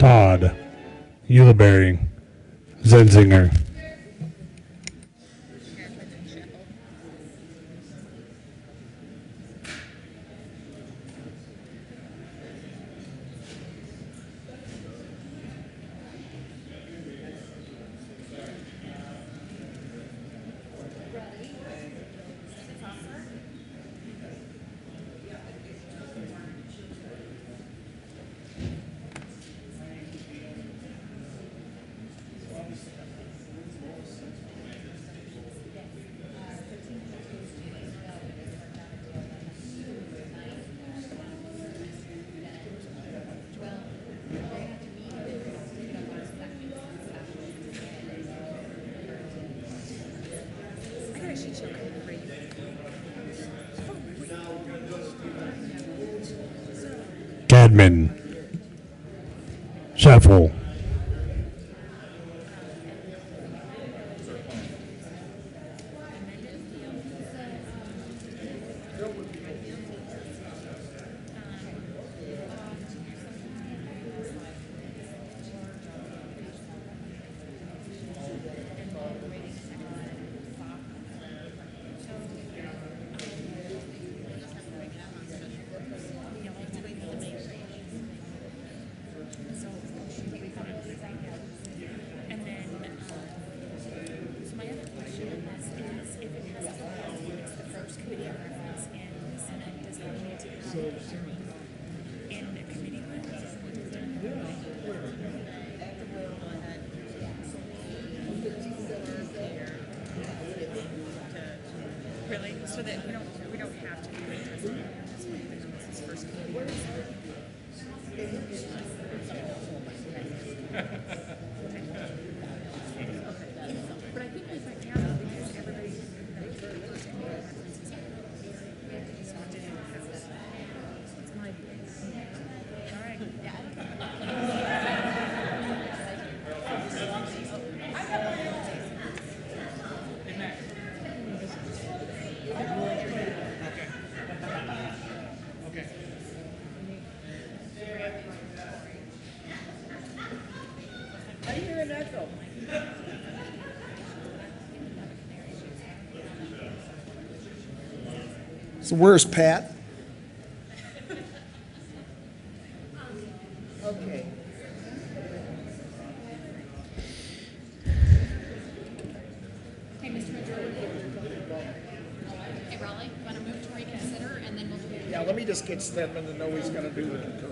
Todd, Ulibarri, Zenzinger. Cadman, Scheffel, Really? So that we don't have to do it. That's why even though this is first committee. But I think we might have it because everybody first committee references it. So it didn't have that. It's my view. All right. I hear an echo. So where's Pat? Okay. Okay, Mr. Majority. Hey, Raleigh, want to move to reconsider and then we'll do. Yeah, let me just get Stedman to know he's going to do the concur.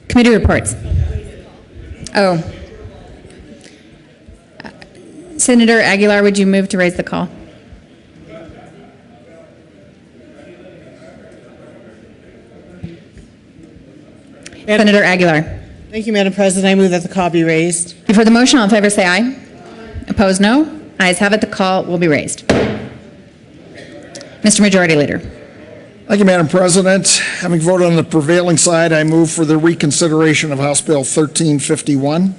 Committee reports. Oh. Senator Aguilar, would you move to raise the call? Senator Aguilar. Thank you, Madam President. I move that the call be raised. Before the motion, all in favor say aye. Opposed, no. Ayes have it. The call will be raised. Mr. Majority Leader. Thank you, Madam President. Having voted on the prevailing side, I move for the reconsideration of House Bill 1351.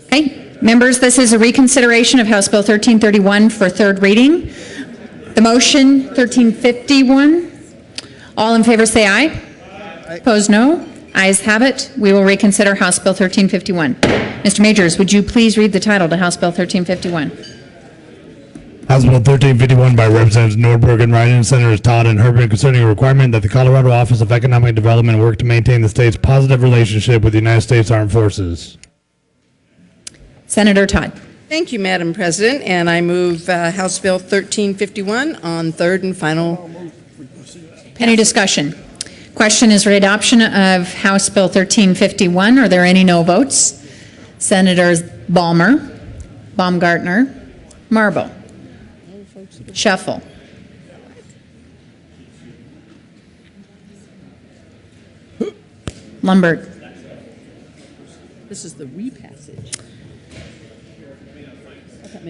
Okay, members, this is a reconsideration of House Bill 1331 for third reading. The motion 1351. All in favor say aye. Opposed, no. Ayes have it. We will reconsider House Bill 1351. Mr. Majors, would you please read the title to House Bill 1351? House Bill 1351 by Representatives Nordberg and Ryan, Senators Todd and Herbert, concerning a requirement that the Colorado Office of Economic Development work to maintain the state's positive relationship with the United States Armed Forces. Senator Todd. Thank you, Madam President, and I move House Bill 1351 on third and final. Any discussion? Question is for adoption of House Bill 1351. Are there any no votes? Senators Balmer, Baumgartner, Marble, Scheffel. Lundberg. This is the repassage.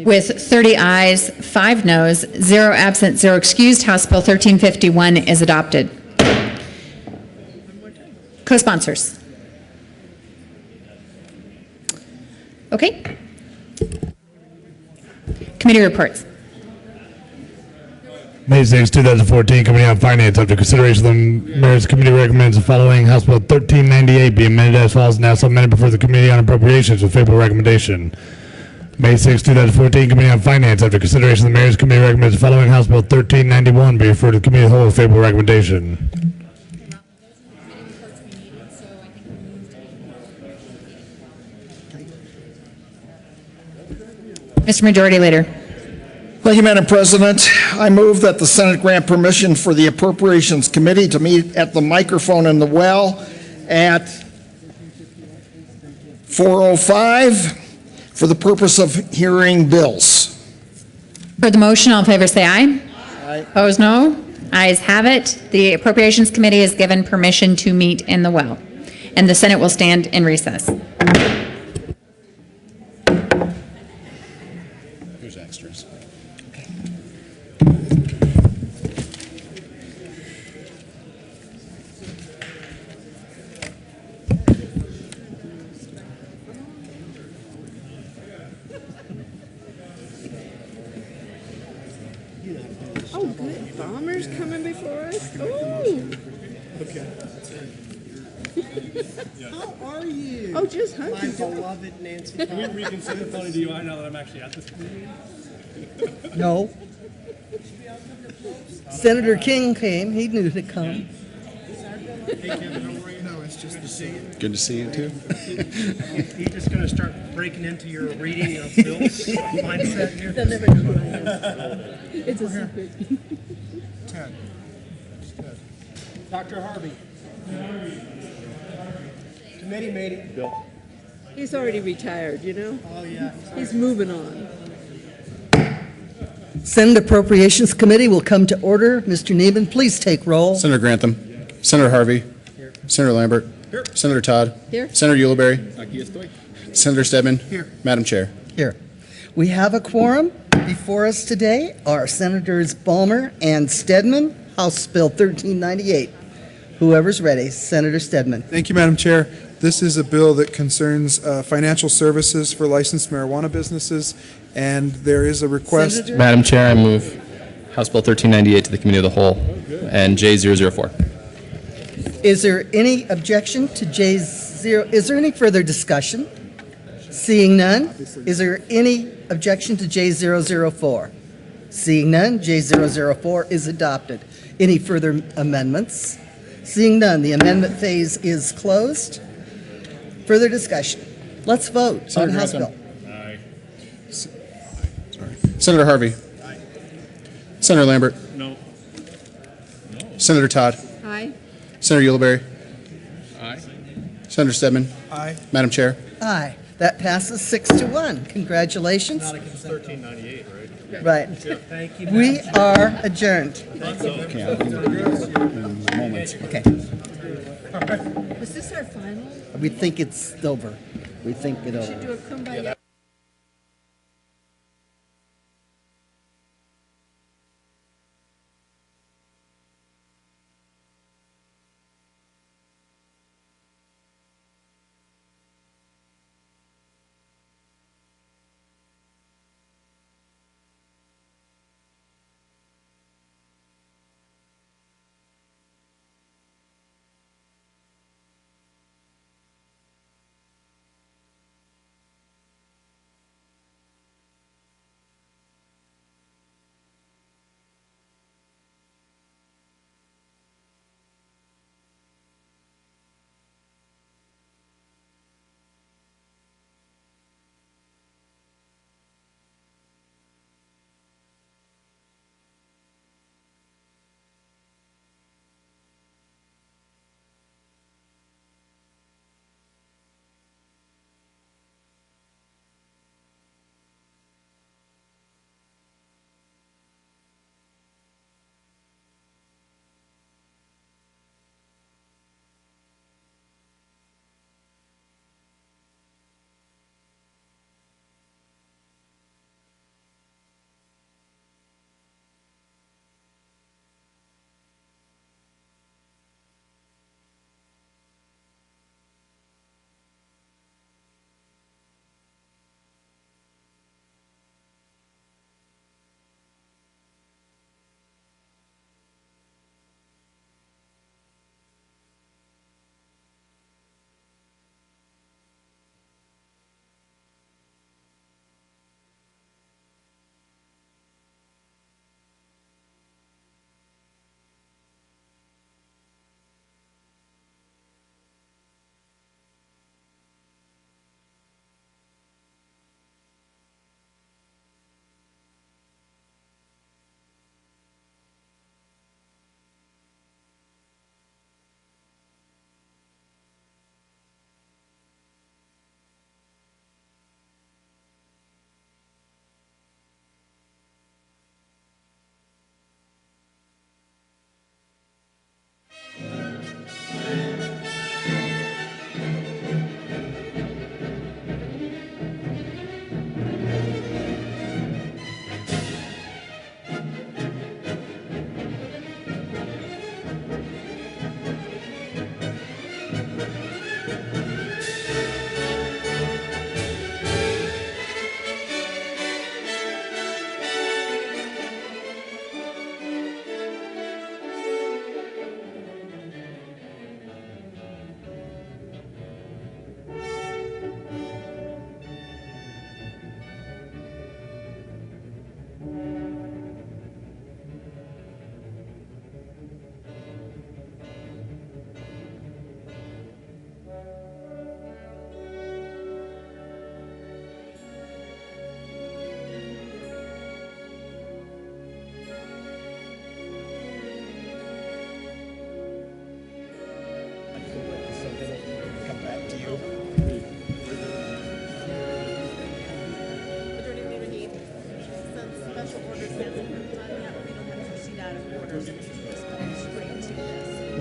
With 30 ayes, 5 noes, 0 absent, 0 excused, House Bill 1351 is adopted. Co-sponsors. Okay. Committee reports. May 6, 2014, Committee on Finance, after consideration, the Mayor's Committee recommends the following House Bill 1398 be amended as follows, now submitted before the Committee on Appropriations with favorable recommendation. May 6, 2014, Committee on Finance, after consideration, the Mayor's Committee recommends the following House Bill 1391 be referred to the Committee of the Whole with favorable recommendation. Mr. Majority Leader. Thank you, Madam President. I move that the Senate grant permission for the Appropriations Committee to meet at the microphone in the well at 4:05 for the purpose of hearing bills. For the motion, all in favor say aye. Aye. Opposed, no. Ayes have it. The Appropriations Committee is given permission to meet in the well, and the Senate will stand in recess. There's extras. Oh, good. Bombers coming before us? Oh. How are you? Oh, just My hunky. beloved Nancy. Can we reconsider felony DUI now that I'm actually at this meeting? No. Senator King came, he knew to come. No, it's just to see you. Good to see you too. He's just gonna start breaking into your reading of bills mindset here. They'll never know who I am. It's a secret. Ted. Dr. Harvey. Committee meeting. He's already retired, you know? Oh, yeah. He's moving on. Senate Appropriations Committee will come to order. Mr. Neiman, please take roll. Senator Grantham. Senator Harvey. Senator Lambert. Senator Todd. Here. Senator Ulibarri. Senator Stedman. Here. Madam Chair. Here. We have a quorum. Before us today are Senators Balmer and Stedman, House Bill 1398. Whoever's ready, Senator Stedman. Thank you, Madam Chair. This is a bill that concerns financial services for licensed marijuana businesses, and there is a request. Senator? Madam Chair, I move House Bill 1398 to the Committee of the Whole and J004. Is there any objection to J0? Is there any further discussion? Seeing none, is there any objection to J004? Seeing none, J004 is adopted. Any further amendments? Seeing none, the amendment phase is closed. Further discussion. Let's vote on Senator House Grantham. Bill. Senator Harvey. Senator Lambert. No. Senator Todd. Aye. Senator Ulibarri. Aye. Senator Stedman. Aye. Madam Chair. Aye. That passes 6-1. Congratulations. 1398, right? Right. Thank you. We are adjourned. Okay, moments. Okay. Was this our final? We think it's over. We think it over. Do a kumbaya.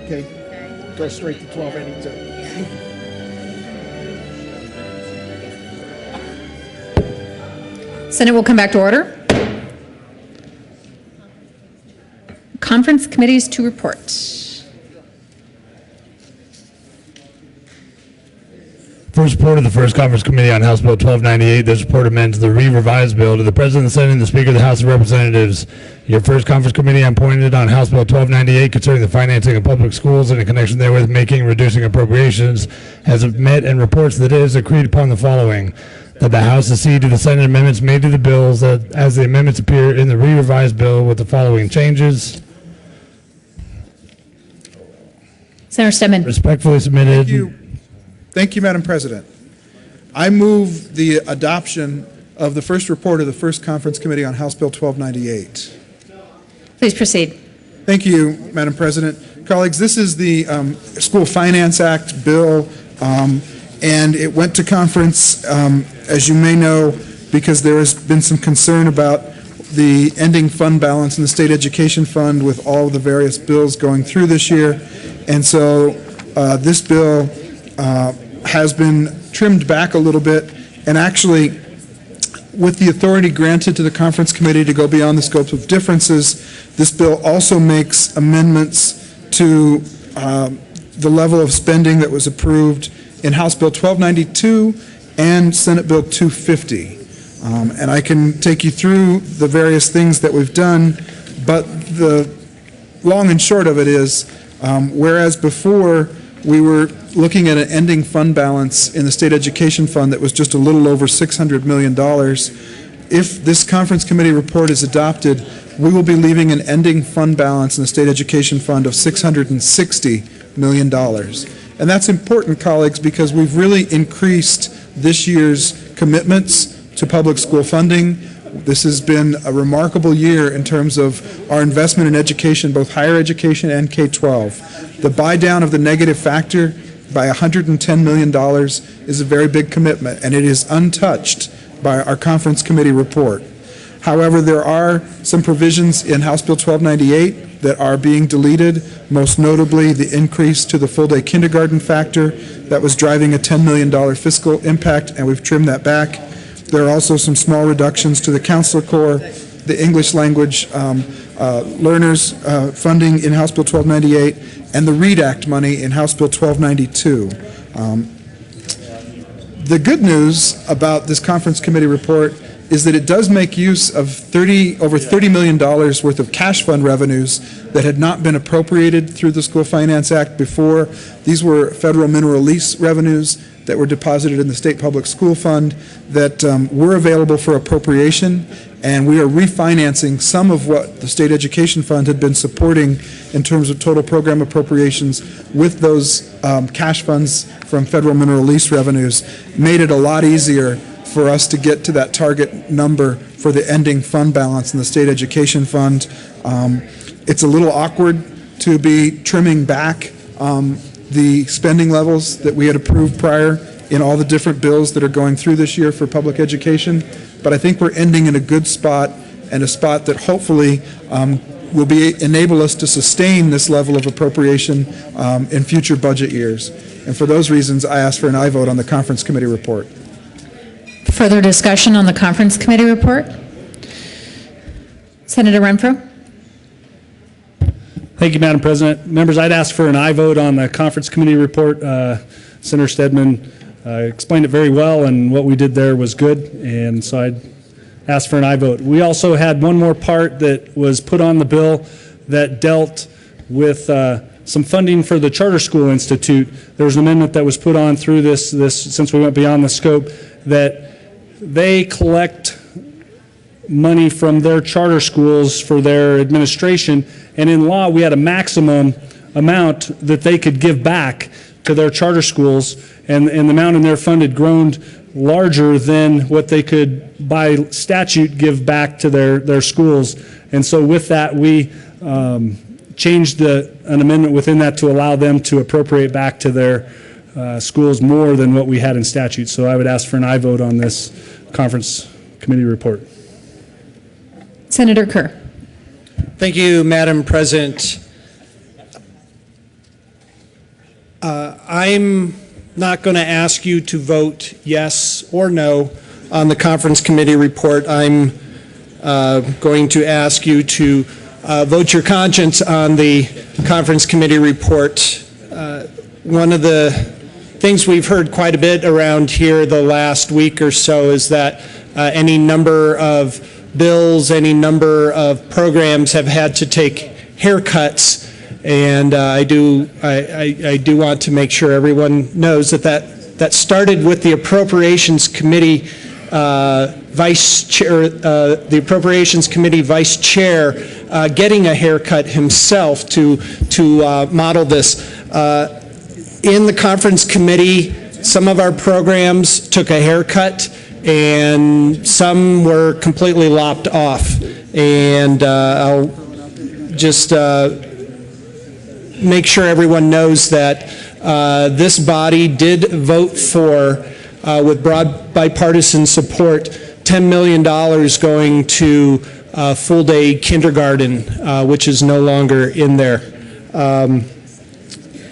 Okay. Go straight to 1282. Senate will come back to order. Conference committees to report. First report of the First Conference Committee on House Bill 1298. This report amends the re-revised bill to the President of the Senate and the Speaker of the House of Representatives. Your First Conference Committee appointed on House Bill 1298 concerning the financing of public schools and in connection therewith making and reducing appropriations has met and reports that it has agreed upon the following: that the House accede to the Senate amendments made to the bills as the amendments appear in the re-revised bill with the following changes. Senator Stedman. Respectfully submitted. Thank you, Madam President. I move the adoption of the first report of the First Conference Committee on House Bill 1298. Please proceed. Thank you, Madam President. Colleagues, this is the School Finance Act bill, and it went to conference, as you may know, because there has been some concern about the ending fund balance in the State Education Fund with all the various bills going through this year. And so this bill has been trimmed back a little bit, and actually, with the authority granted to the Conference Committee to go beyond the scope of differences, this bill also makes amendments to the level of spending that was approved in House Bill 1292 and Senate Bill 250. And I can take you through the various things that we've done, but the long and short of it is, whereas before we were looking at an ending fund balance in the State Education Fund that was just a little over $600 million, if this Conference Committee report is adopted, we will be leaving an ending fund balance in the State Education Fund of $660 million. And that's important, colleagues, because we've really increased this year's commitments to public school funding. This has been a remarkable year in terms of our investment in education, both higher education and K-12. The buy down of the negative factor by $110 million is a very big commitment, and it is untouched by our Conference Committee report. However, there are some provisions in House Bill 1298 that are being deleted, most notably the increase to the full-day kindergarten factor that was driving a $10 million fiscal impact, and we've trimmed that back. There are also some small reductions to the Counselor Corps, the English language learners funding in House Bill 1298, and the READ Act money in House Bill 1292. The good news about this Conference Committee report is that it does make use of over $30 million worth of cash fund revenues that had not been appropriated through the School Finance Act before. These were federal mineral lease revenues that were deposited in the State Public School Fund that were available for appropriation, and we are refinancing some of what the State Education Fund had been supporting in terms of total program appropriations with those cash funds from federal mineral lease revenues. Made it a lot easier for us to get to that target number for the ending fund balance in the State Education Fund. It's a little awkward to be trimming back the spending levels that we had approved prior in all the different bills that are going through this year for public education, but I think we're ending in a good spot, and a spot that hopefully will enable us to sustain this level of appropriation in future budget years. And for those reasons, I ask for an aye vote on the Conference Committee report. Further discussion on the Conference Committee report? Senator Renfro. Thank you, Madam President. Members, I'd ask for an aye vote on the Conference Committee report. Senator Stedman explained it very well, and what we did there was good, and so I'd ask for an aye vote. We also had one more part that was put on the bill that dealt with some funding for the Charter School Institute. There was an amendment that was put on through this since we went beyond the scope, that they collect money from their charter schools for their administration, and in law we had a maximum amount that they could give back to their charter schools, and the amount in their fund had grown larger than what they could by statute give back to their schools. And so with that, we changed an amendment within that to allow them to appropriate back to their schools more than what we had in statute. So I would ask for an aye vote on this Conference Committee report. Senator Kerr. Thank you, Madam President. I'm not going to ask you to vote yes or no on the conference committee report. I'm going to ask you to vote your conscience on the conference committee report. One of the things we've heard quite a bit around here the last week or so is that any number of bills, any number of programs have had to take haircuts. And I do want to make sure everyone knows that started with the Appropriations Committee vice chair, getting a haircut himself to model this. In the conference committee, some of our programs took a haircut, and some were completely lopped off. And I'll just make sure everyone knows that this body did vote for, with broad bipartisan support, $10 million going to full-day kindergarten, which is no longer in there.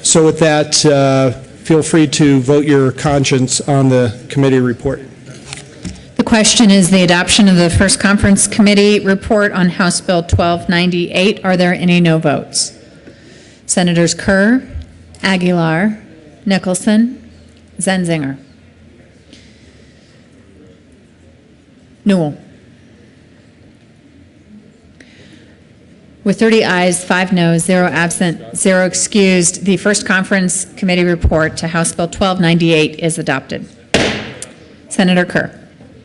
So with that, feel free to vote your conscience on the committee report. The question is the adoption of the first conference committee report on House Bill 1298. Are there any no votes? Senators Kerr, Aguilar, Nicholson, Zenzinger. Newell. With 30 ayes, 5 noes, 0 absent, 0 excused, the first conference committee report to House Bill 1298 is adopted. Senator Kerr.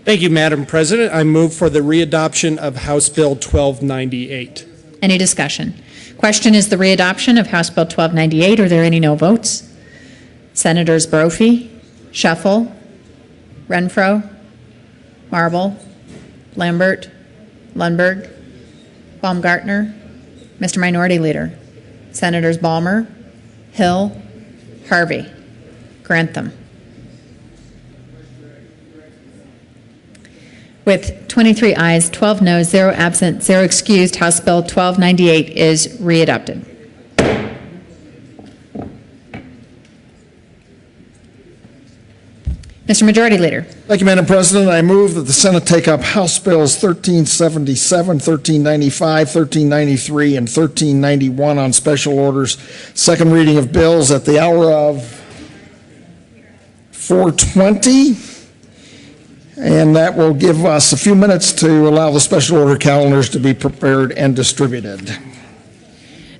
Thank you, Madam President. I move for the readoption of House Bill 1298. Any discussion? Question is the readoption of House Bill 1298. Are there any no votes? Senators Brophy, Shuffle, Renfro, Marble, Lambert, Lundberg, Baumgartner, Mr. Minority Leader, Senators Balmer, Hill, Harvey, Grantham. With 23 ayes, 12 noes, 0 absent, 0 excused, House Bill 1298 is readopted. Mr. Majority Leader. Thank you, Madam President. I move that the Senate take up House Bills 1377, 1395, 1393, and 1391 on special orders. Second reading of bills at the hour of 4:20. And that will give us a few minutes to allow the special order calendars to be prepared and distributed.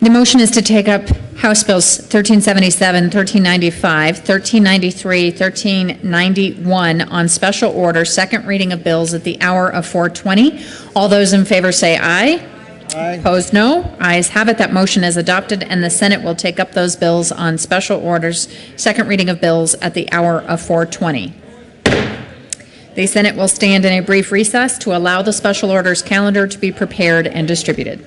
The motion is to take up House Bills 1377, 1395, 1393, 1391 on special order, second reading of bills at the hour of 4:20. All those in favor say aye. Aye. Opposed, no. Ayes have it. That motion is adopted, and the Senate will take up those bills on special orders, second reading of bills at the hour of 4:20. The Senate will stand in a brief recess to allow the special orders calendar to be prepared and distributed.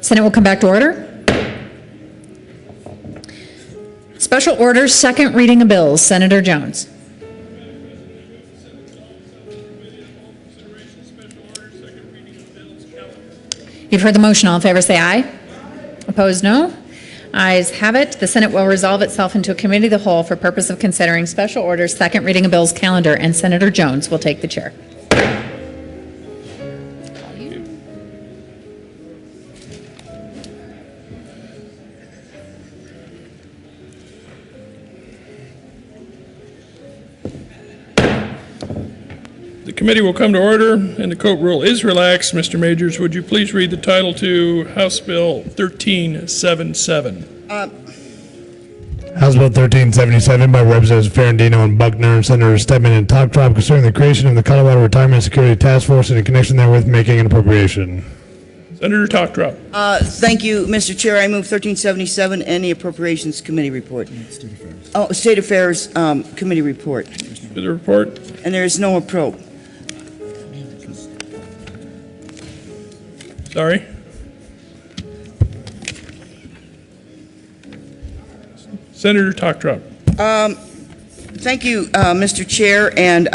Senate will come back to order. Special orders, second reading of bills. Senator Jones. You've heard the motion. All in favor say aye. Opposed, no. Ayes have it. The Senate will resolve itself into a committee of the whole for purpose of considering special orders, second reading of bills calendar, and Senator Jones will take the chair. The committee will come to order, and the court rule is relaxed. Mr. Majors, would you please read the title to House Bill 1377? House Bill 1377 by Representatives Ferrandino and Buckner, and Senator Stedman and Talktrop concerning the creation of the Colorado Retirement Security Task Force and in connection therewith making an appropriation. Senator Talktrop. Thank you, Mr. Chair. I move 1377 and the Appropriations Committee report. State Affairs Committee report. To the report. And there is no approach. Sorry. Senator Talktrop. Thank you, Mr. Chair. And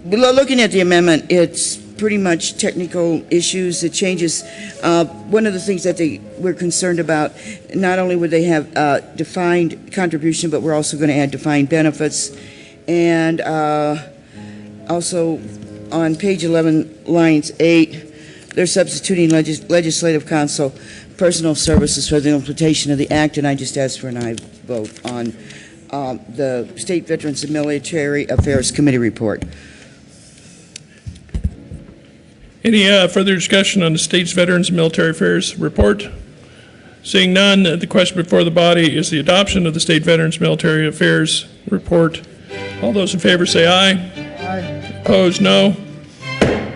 looking at the amendment, it's pretty much technical issues. It changes. One of the things that we're concerned about, not only would they have defined contribution, but we're also going to add defined benefits. And also on page 11, lines 8, they're substituting legislative council personal services for the implementation of the act, and I just asked for an aye vote on the State Veterans and Military Affairs Committee report. Any further discussion on the state's Veterans and Military Affairs report? Seeing none, the question before the body is the adoption of the State Veterans and Military Affairs report. All those in favor say aye. Aye. Opposed, no.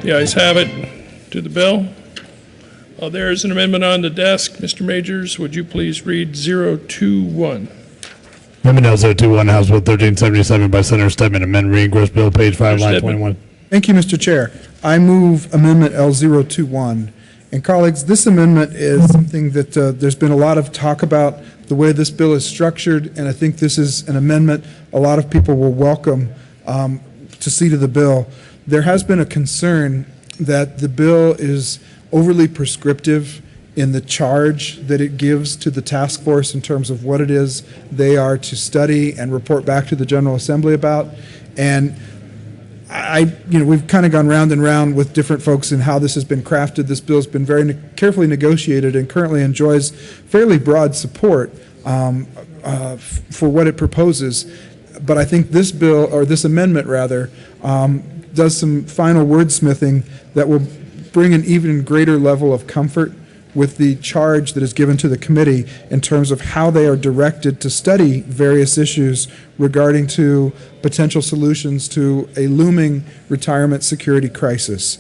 The ayes have it. To the bill. There is an amendment on the desk. Mr. Majors, would you please read 021? Amendment L021, House Bill 1377 by Senator Stedman, amend reading gross bill, page 5, line 21. Thank you, Mr. Chair. I move Amendment L021. And colleagues, this amendment is something that there's been a lot of talk about the way this bill is structured, and I think this is an amendment a lot of people will welcome to see to the bill. There has been a concern that the bill is overly prescriptive in the charge that it gives to the task force in terms of what it is they are to study and report back to the General Assembly about. And we've kind of gone round and round with different folks in how this has been crafted. This bill has been very carefully negotiated and currently enjoys fairly broad support for what it proposes. But I think this bill, or this amendment rather, does some final wordsmithing that will bring an even greater level of comfort with the charge that is given to the committee in terms of how they are directed to study various issues regarding to potential solutions to a looming retirement security crisis.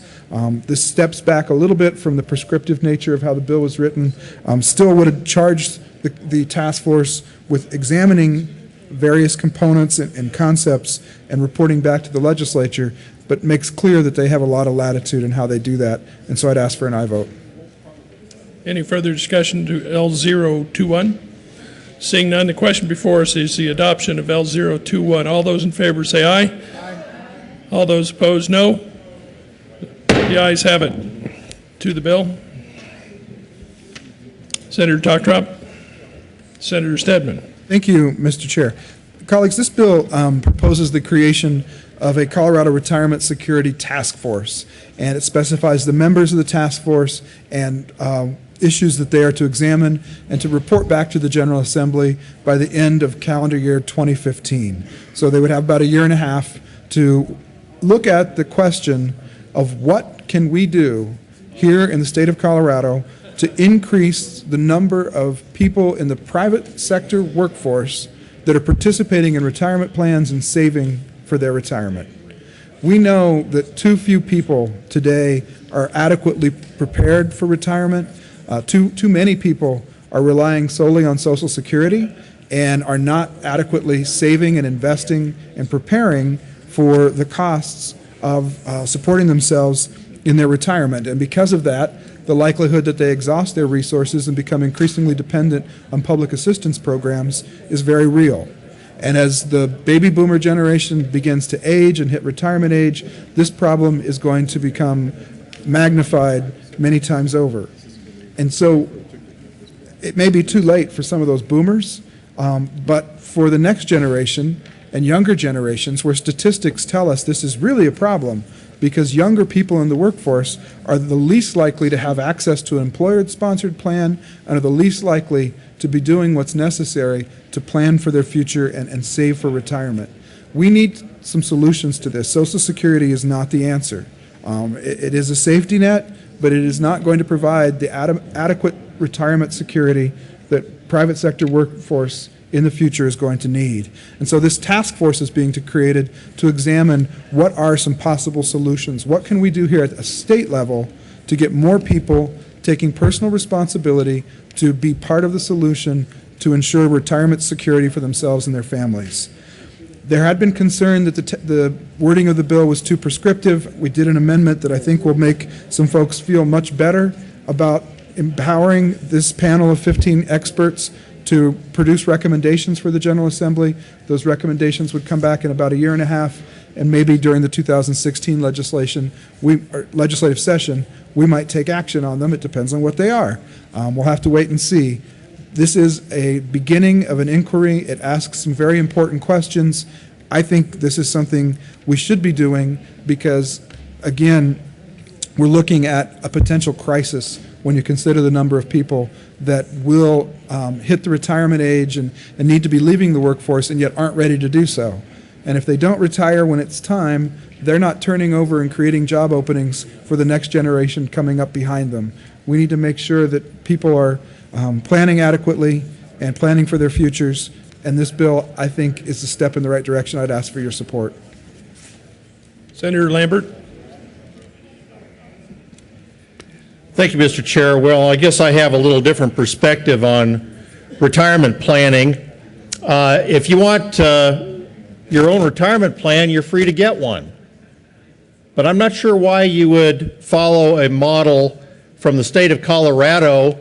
This steps back a little bit from the prescriptive nature of how the bill was written. Still would have charged the task force with examining various components and concepts and reporting back to the legislature, but makes clear that they have a lot of latitude in how they do that. And so I'd ask for an aye vote. Any further discussion to L021? Seeing none, the question before us is the adoption of L021. All those in favor say aye. Aye. All those opposed, no. The ayes have it. To the bill. Senator Talktrop. Senator Stedman. Thank you, Mr. Chair. Colleagues, this bill proposes the creation of a Colorado Retirement Security Task Force, and it specifies the members of the task force and issues that they are to examine and to report back to the General Assembly by the end of calendar year 2015. So they would have about a year and a half to look at the question of what can we do here in the state of Colorado to increase the number of people in the private sector workforce that are participating in retirement plans and saving for their retirement. We know that too few people today are adequately prepared for retirement. Too many people are relying solely on Social Security and are not adequately saving and investing and preparing for the costs of supporting themselves in their retirement. And because of that, the likelihood that they exhaust their resources and become increasingly dependent on public assistance programs is very real. And as the baby boomer generation begins to age and hit retirement age, this problem is going to become magnified many times over. And so it may be too late for some of those boomers, but for the next generation and younger generations, where statistics tell us this is really a problem, because younger people in the workforce are the least likely to have access to an employer-sponsored plan and are the least likely to be doing what's necessary to plan for their future and save for retirement. We need some solutions to this. Social Security is not the answer. It is a safety net, but it is not going to provide the adequate retirement security that private sector workforce in the future is going to need. And so this task force is being created to examine what are some possible solutions. What can we do here at a state level to get more people taking personal responsibility to be part of the solution to ensure retirement security for themselves and their families? There had been concern that the wording of the bill was too prescriptive. We did an amendment that I think will make some folks feel much better about empowering this panel of 15 experts to produce recommendations for the General Assembly. Those recommendations would come back in about a year and a half, and maybe during the 2016 legislative session, we might take action on them. It depends on what they are. We'll have to wait and see. This is a beginning of an inquiry. It asks some very important questions. I think this is something we should be doing because, again, we're looking at a potential crisis when you consider the number of people that will hit the retirement age and need to be leaving the workforce and yet aren't ready to do so. And if they don't retire when it's time, they're not turning over and creating job openings for the next generation coming up behind them. We need to make sure that people are planning adequately and planning for their futures. And this bill, I think, is a step in the right direction. I'd ask for your support. Senator Lambert. Thank you, Mr. Chair. Well, I guess I have a little different perspective on retirement planning. If you want your own retirement plan, you're free to get one. But I'm not sure why you would follow a model from the state of Colorado,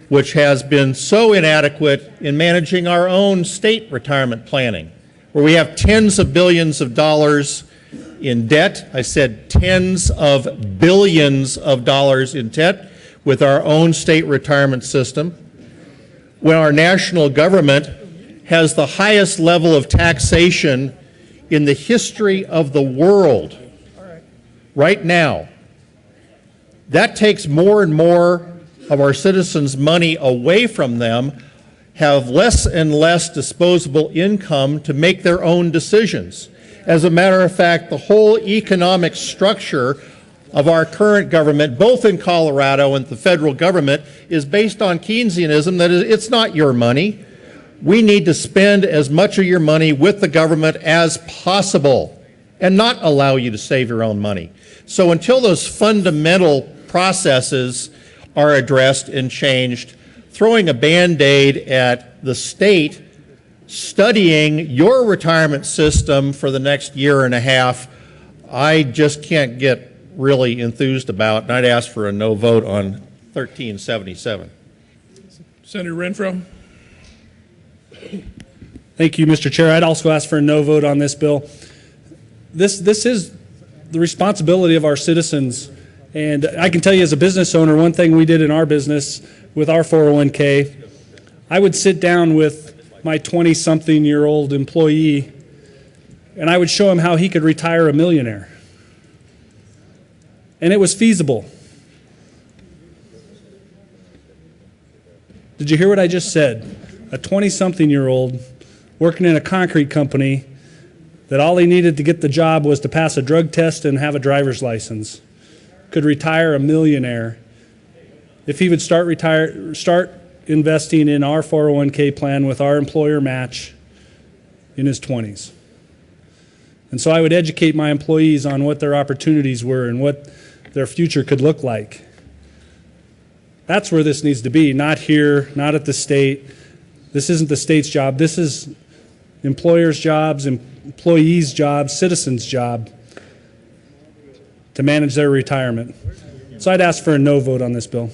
which has been so inadequate in managing our own state retirement planning, where we have tens of billions of dollars in debt. I said tens of billions of dollars in debt with our own state retirement system, when our national government has the highest level of taxation in the history of the world right now. That takes more and more of our citizens' money away from them, have less and less disposable income to make their own decisions. As a matter of fact, the whole economic structure of our current government, both in Colorado and the federal government, is based on Keynesianism, that it's not your money. We need to spend as much of your money with the government as possible and not allow you to save your own money. So until those fundamental processes are addressed and changed, throwing a Band-Aid at the state studying your retirement system for the next year and a half, I just can't get really enthused about, and I'd ask for a no vote on 1377. Senator Renfro. Thank you, Mr. Chair. I'd also ask for a no vote on this bill. This is the responsibility of our citizens. And I can tell you as a business owner, one thing we did in our business with our 401k, I would sit down with my 20-something-year-old employee and I would show him how he could retire a millionaire. And it was feasible. Did you hear what I just said? A 20-something-year-old working in a concrete company that all he needed to get the job was to pass a drug test and have a driver's license could retire a millionaire if he would start investing in our 401k plan with our employer match in his 20s. And so I would educate my employees on what their opportunities were and what their future could look like. That's where this needs to be, not here, not at the state. This isn't the state's job. This is employers' jobs, employees' jobs, citizens' job to manage their retirement. So I'd ask for a no vote on this bill.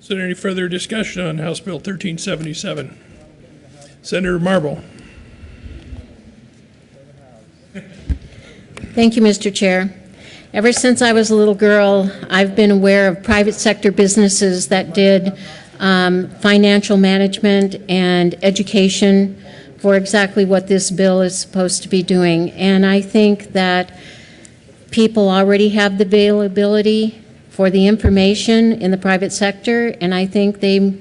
Is there any further discussion on House Bill 1377? Senator Marble. Thank you, Mr. Chair. Ever since I was a little girl, I've been aware of private sector businesses that did financial management and education for exactly what this bill is supposed to be doing. And I think that people already have the availability for the information in the private sector, and I think they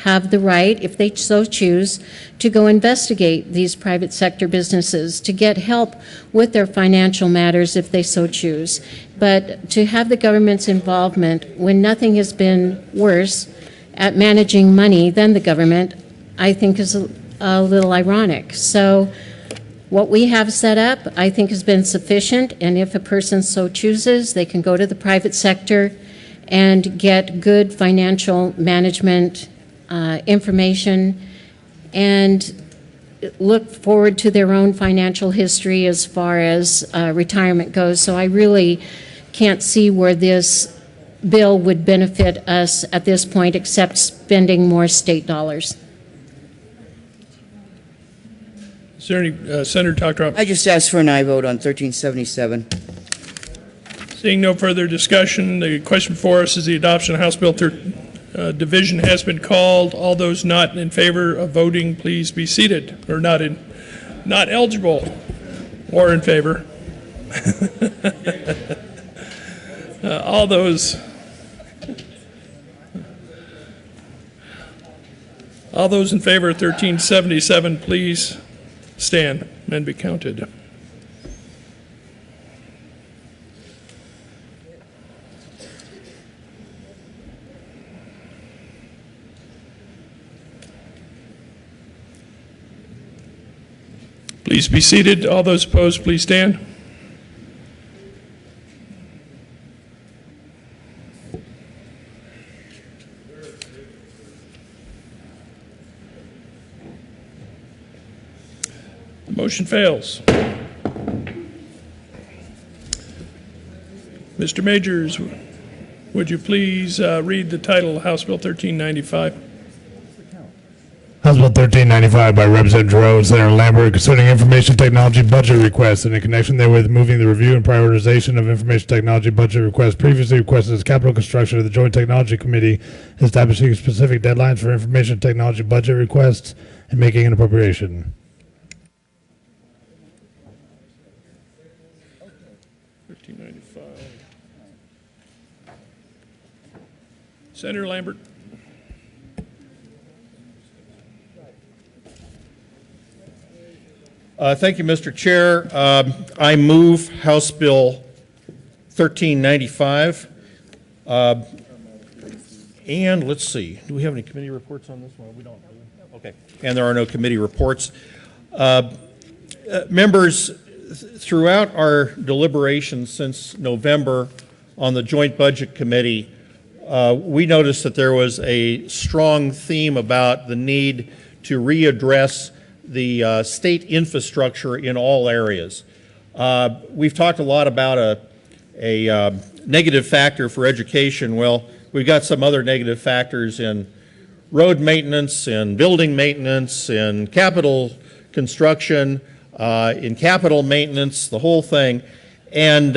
have the right, if they so choose, to go investigate these private sector businesses, to get help with their financial matters if they so choose. But to have the government's involvement when nothing has been worse at managing money than the government, I think is a little ironic. So what we have set up, I think, has been sufficient, and if a person so chooses, they can go to the private sector and get good financial management information and look forward to their own financial history as far as retirement goes. So I really can't see where this bill would benefit us at this point except spending more state dollars. Is there any, Senator Doctorow? I just asked for an aye vote on 1377. Seeing no further discussion, the question before us is the adoption of House Bill 13. Division has been called. All those not in favor of voting, please be seated. Or not eligible or in favor. All those in favor of 1377, please stand and be counted. Please be seated. All those opposed, please stand. The motion fails. Mr. Majors, would you please read the title of House Bill 1395? House Bill 1395 by Representative Giroux and Senator Lambert concerning information technology budget requests and in connection therewith moving the review and prioritization of information technology budget requests previously requested as capital construction of the Joint Technology Committee, establishing specific deadlines for information technology budget requests and making an appropriation. Senator Lambert. Thank you, Mr. Chair. I move House Bill 1395. And let's see, do we have any committee reports on this one? We don't. Okay. And there are no committee reports. Members, throughout our deliberations since November on the Joint Budget Committee, we noticed that there was a strong theme about the need to readdress the state infrastructure in all areas. We've talked a lot about a negative factor for education. Well, we've got some other negative factors in road maintenance, in building maintenance, in capital construction, in capital maintenance, the whole thing. And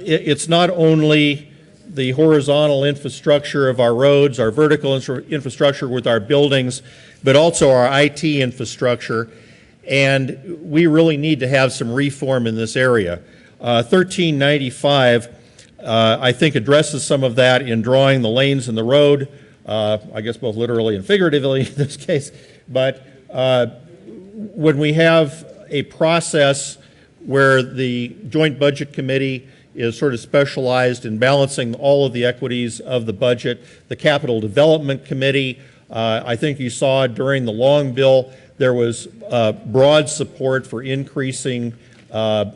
it's not only the horizontal infrastructure of our roads, our vertical infrastructure with our buildings, but also our IT infrastructure. And we really need to have some reform in this area. 1395, I think, addresses some of that in drawing the lanes in the road, I guess both literally and figuratively in this case. But when we have a process where the Joint Budget Committee is sort of specialized in balancing all of the equities of the budget, the Capital Development Committee, I think you saw during the long bill, there was broad support for increasing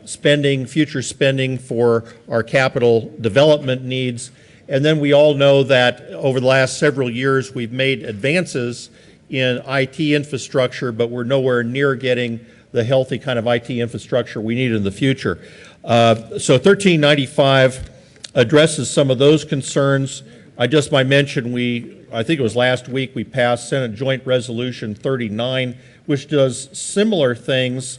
spending, future spending for our capital development needs. And then we all know that over the last several years, we've made advances in IT infrastructure, but we're nowhere near getting the healthy kind of IT infrastructure we need in the future. So 1395 addresses some of those concerns. I just might mention I think it was last week, we passed Senate Joint Resolution 39, which does similar things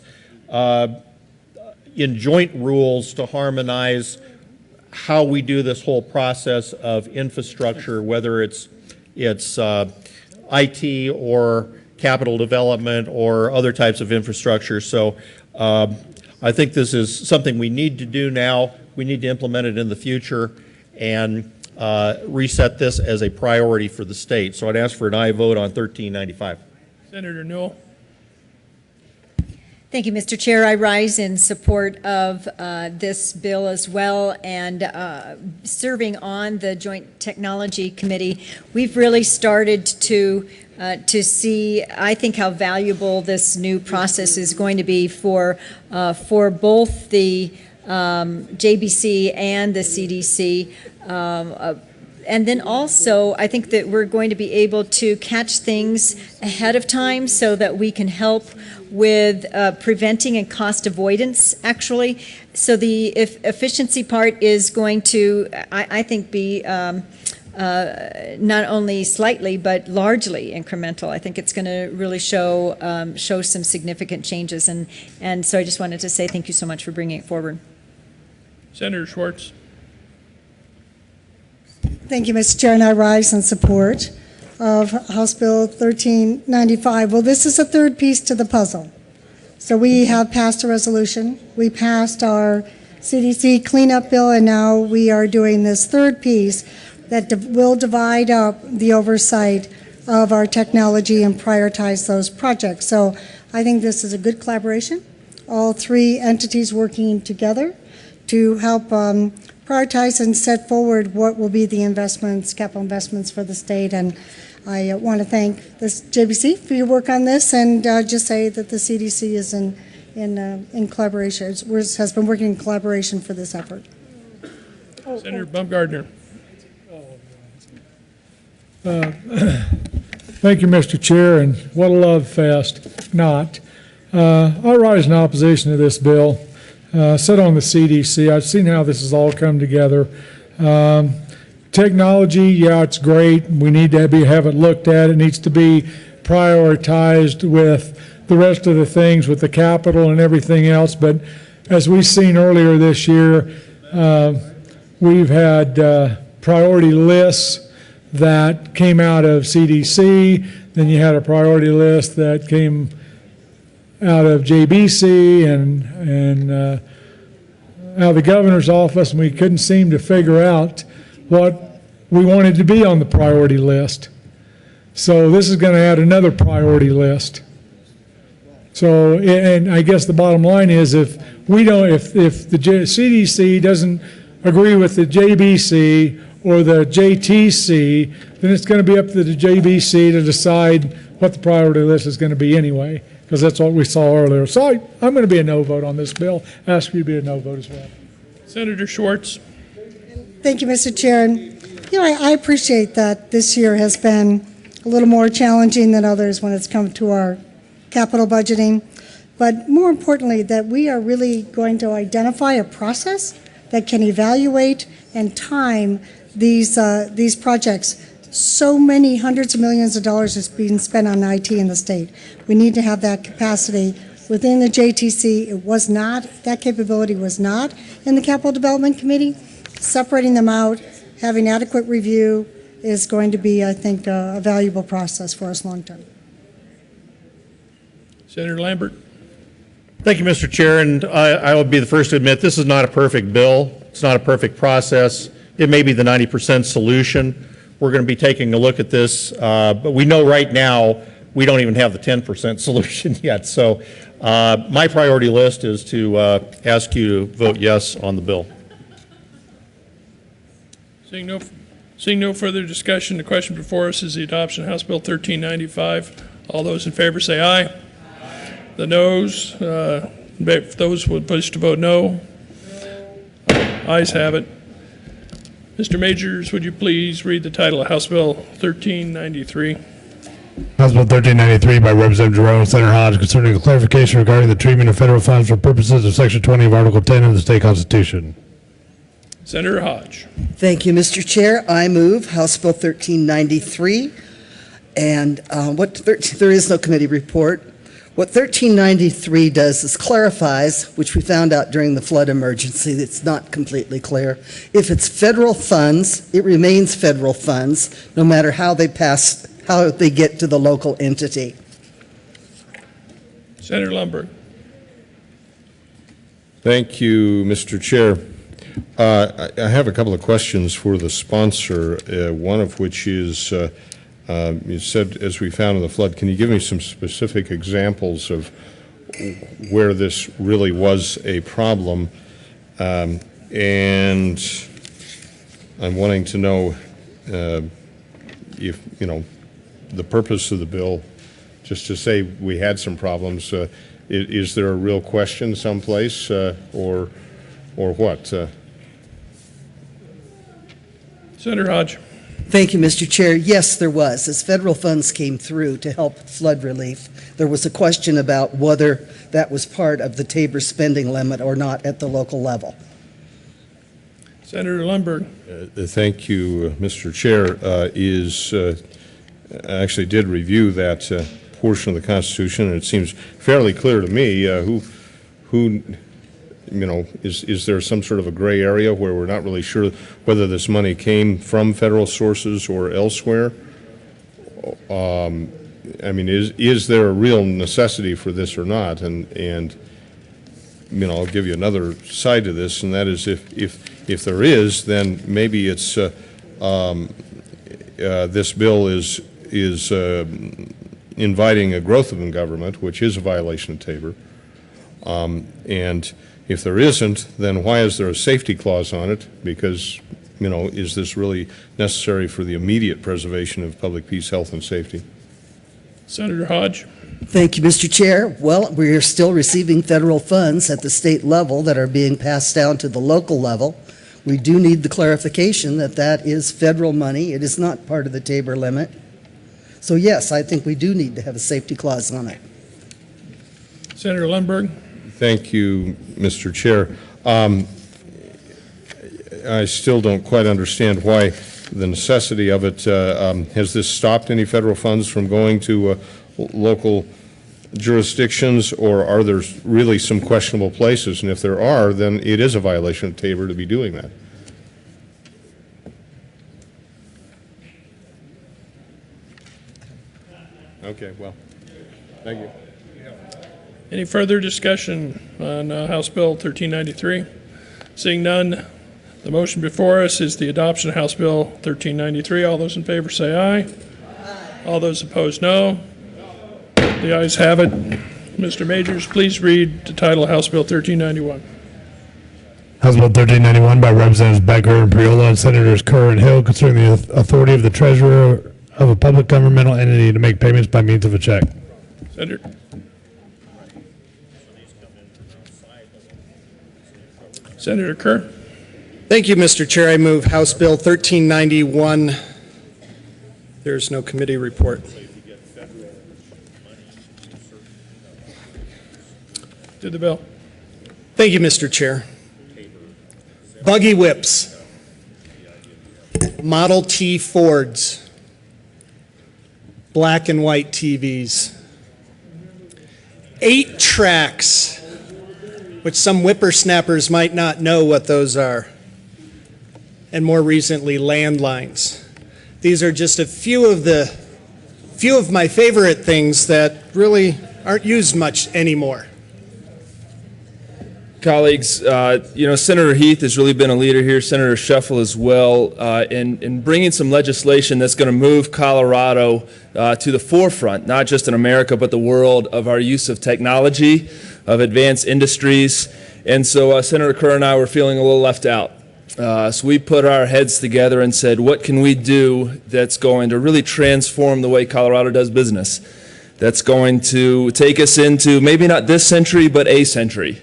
in joint rules to harmonize how we do this whole process of infrastructure, whether it's IT or capital development or other types of infrastructure. So I think this is something we need to do now. We need to implement it in the future and reset this as a priority for the state. So I'd ask for an aye vote on 1395. Senator Newell. Thank you, Mr. Chair. I rise in support of this bill as well, and serving on the Joint Technology Committee, we've really started to see, I think, how valuable this new process is going to be for both the JBC and the CDC. And then also, I think that we're going to be able to catch things ahead of time so that we can help with preventing and cost avoidance, actually. So the efficiency part is going to, I think, be not only slightly, but largely incremental. I think it's going to really show some significant changes. And so I just wanted to say thank you so much for bringing it forward. Senator Schwartz. Thank you, Mr. Chair, and I rise in support of House Bill 1395. Well, this is a third piece to the puzzle. So we have passed a resolution. We passed our CDC cleanup bill, and now we are doing this third piece that will divide up the oversight of our technology and prioritize those projects. So I think this is a good collaboration. All three entities working together to help prioritize and set forward what will be the investments, capital investments for the state. And I want to thank this JBC for your work on this, and just say that the CDC is in collaboration, has been working in collaboration for this effort. Senator Baumgardner. Thank you, Mr. Chair, and what a love fest. Not. I rise in opposition to this bill. Sit on the CDC. I've seen how this has all come together. Technology, yeah, it's great. We need to have it looked at. It needs to be prioritized with the rest of the things, with the capital and everything else. But as we've seen earlier this year, we've had priority lists that came out of CDC. Then you had a priority list that came out of JBC and out of the governor's office, and we couldn't seem to figure out what we wanted to be on the priority list. So this is going to add another priority list. So, and I guess the bottom line is, if the CDC doesn't agree with the JBC or the JTC, then it's going to be up to the JBC to decide what the priority list is going to be anyway, because that's what we saw earlier. So I'm going to be a no vote on this bill. Ask you to be a no vote as well. Senator Schwartz. Thank you, Mr. Chair. And, you know, I appreciate that this year has been a little more challenging than others when it's come to our capital budgeting. But more importantly, that we are really going to identify a process that can evaluate and time these projects. So many hundreds of millions of dollars is being spent on IT in the state. We need to have that capacity within the JTC. It was not, that capability was not in the Capital Development Committee. Separating them out, having adequate review is going to be, I think, a valuable process for us long term. Senator Lambert. Thank you, Mr. Chair, and I will be the first to admit this is not a perfect bill. It's not a perfect process. It may be the 90% solution. We're going to be taking a look at this, but we know right now we don't even have the 10% solution yet. So my priority list is to ask you to vote yes on the bill. Seeing no further discussion, the question before us is the adoption of House Bill 1395. All those in favor say aye. Aye. The noes, those who wish to vote no. Ayes have it. Mr. Majors, would you please read the title of House Bill 1393? House Bill 1393 by Representative Jerome and Senator Hodge, concerning a clarification regarding the treatment of federal funds for purposes of Section 20 of Article 10 of the state constitution. Senator Hodge. Thank you, Mr. Chair. I move House Bill 1393. And there is no committee report. What 1393 does is clarifies, which we found out during the flood emergency, it's not completely clear. If it's federal funds, it remains federal funds, no matter how they get to the local entity. Senator Lundberg. Thank you, Mr. Chair. I have a couple of questions for the sponsor, one of which is, you said, as we found in the flood, can you give me some specific examples of where this really was a problem? And I'm wanting to know if, the purpose of the bill, just to say we had some problems, is there a real question someplace or what? Senator Hodge. Thank you, Mr. Chair. Yes, there was. As federal funds came through to help flood relief, there was a question about whether that was part of the Tabor spending limit or not at the local level. Senator Lundberg. Thank you, Mr. Chair. I actually did review that portion of the Constitution, and it seems fairly clear to me is there some sort of a gray area where we're not really sure whether this money came from federal sources or elsewhere? Is there a real necessity for this or not? And I'll give you another side to this, and that is if there is, then maybe it's this bill is inviting a growth of government, which is a violation of Tabor. And if there isn't, then why is there a safety clause on it? Because, is this really necessary for the immediate preservation of public peace, health, and safety? Senator Hodge. Thank you, Mr. Chair. Well, we are still receiving federal funds at the state level that are being passed down to the local level. We do need the clarification that that is federal money. It is not part of the Tabor limit. So yes, I think we do need to have a safety clause on it. Senator Lundberg. Thank you, Mr. Chair. I still don't quite understand why the necessity of it. Has this stopped any federal funds from going to local jurisdictions, or are there really some questionable places? And if there are, then it is a violation of Tabor to be doing that. Okay, well, thank you. Any further discussion on House Bill 1393? Seeing none, the motion before us is the adoption of House Bill 1393. All those in favor say aye. Aye. All those opposed, no. The ayes have it. Mr. Majors, please read the title of House Bill 1391. House Bill 1391 by Representatives Becker and Priola and Senators Kerr and Hill concerning the authority of the treasurer of a public governmental entity to make payments by means of a check. Senator. Senator Kerr. Thank you, Mr. Chair. I move House Bill 1391. There's no committee report. To the bill. Thank you, Mr. Chair. Buggy whips, Model T Fords, black and white TVs, 8 tracks, which some whippersnappers might not know what those are, and more recently, landlines. These are just a few of my favorite things that really aren't used much anymore. Colleagues, Senator Heath has really been a leader here, Senator Shuffle as well, in bringing some legislation that's going to move Colorado to the forefront, not just in America, but the world, of our use of technology, of advanced industries. And so Senator Kerr and I were feeling a little left out. So we put our heads together and said, what can we do that's going to really transform the way Colorado does business? That's going to take us into maybe not this century, but a century.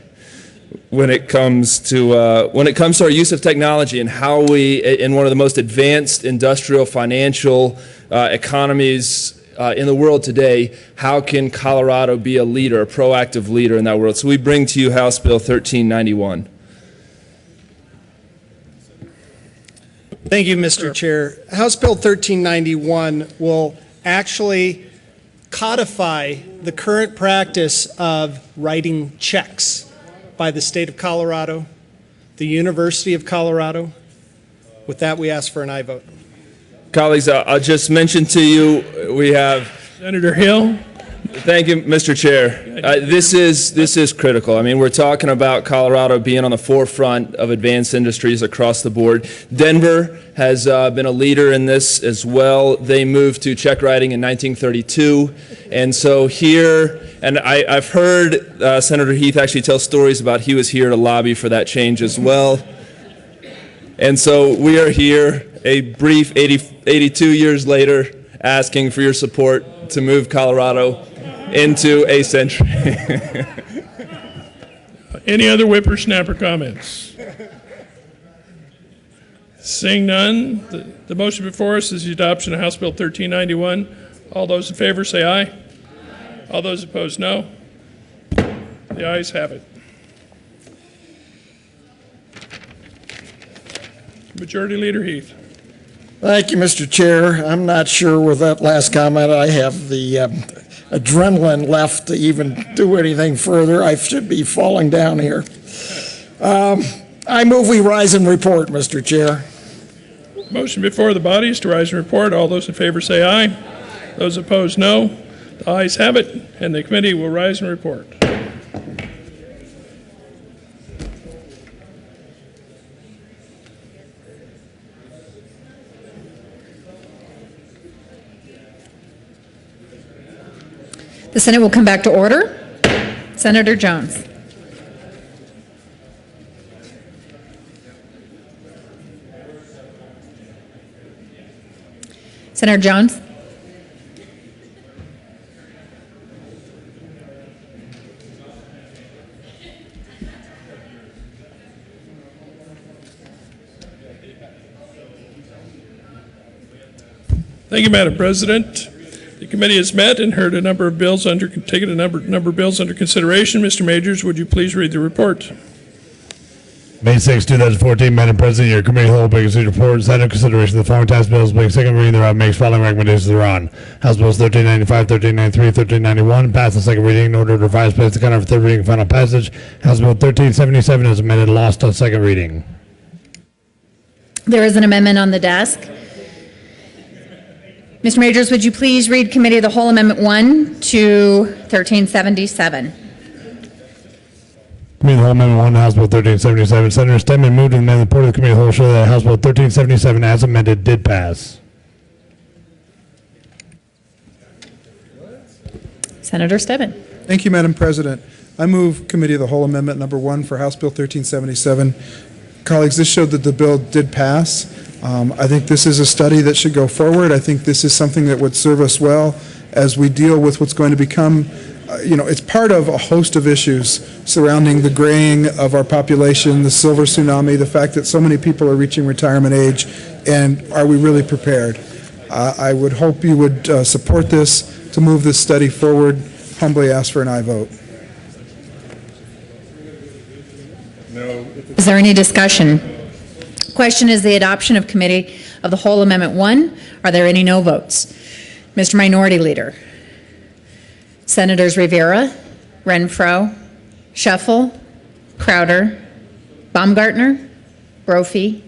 When it comes to our use of technology and how we, in one of the most advanced industrial, financial economies in the world today, how can Colorado be a leader, a proactive leader in that world? So we bring to you House Bill 1391. Thank you, Mr. Chair. House Bill 1391 will actually codify the current practice of writing checks by the state of Colorado, the University of Colorado. With that, we ask for an aye vote. Colleagues, I'll just mention to you, we have Senator Hill. Thank you, Mr. Chair. This is critical. I mean, we're talking about Colorado being on the forefront of advanced industries across the board. Denver has been a leader in this as well. They moved to check writing in 1932. And so here, and I've heard Senator Heath actually tell stories about he was here to lobby for that change as well. And so we are here, a brief 82 years later, asking for your support to move Colorado into a century. Any other whippersnapper comments? Seeing none, the motion before us is the adoption of House Bill 1391. All those in favor say aye. All those opposed, no. The ayes have it. Majority Leader Heath. Thank you, Mr. Chair. I'm not sure with that last comment I have the adrenaline left to even do anything further. I should be falling down here. I move we rise and report, Mr. Chair. Motion before the body is to rise and report. All those in favor say aye. Those opposed, no. The ayes have it, and the committee will rise and report. The Senate will come back to order. Senator Jones. Senator Jones. Thank you, Madam President. The committee has met and heard a number of bills taken a number of bills under consideration. Mr. Majors, would you please read the report? May 6, 2014, Madam President, your committee will take a report, set in consideration of the following tax bills, make second reading thereof, makes following recommendations thereon. House Bills 1395, 1393, 1391, passed on second reading in order to revise place the counter for third reading and final passage. House Bill 1377 is amended, lost on second reading. There is an amendment on the desk. Mr. Majors, would you please read Committee of the Whole Amendment 1 to 1377? Committee of the Whole Amendment 1, House Bill 1377. Senator Stedman moved and amended the report of the Committee of the Whole show that House Bill 1377 as amended did pass. Senator Stedman. Thank you, Madam President. I move Committee of the Whole Amendment number 1 for House Bill 1377. Colleagues, this showed that the bill did pass. I think this is a study that should go forward. I think this is something that would serve us well as we deal with what's going to become, it's part of a host of issues surrounding the graying of our population, the silver tsunami, the fact that so many people are reaching retirement age, and are we really prepared? I would hope you would support this to move this study forward. Humbly ask for an aye vote. No. Is there any discussion? Question is the adoption of Committee of the Whole Amendment 1. Are there any no votes? Mr. Minority Leader. Senators Rivera, Renfro, Shuffle, Crowder, Baumgartner, Brophy,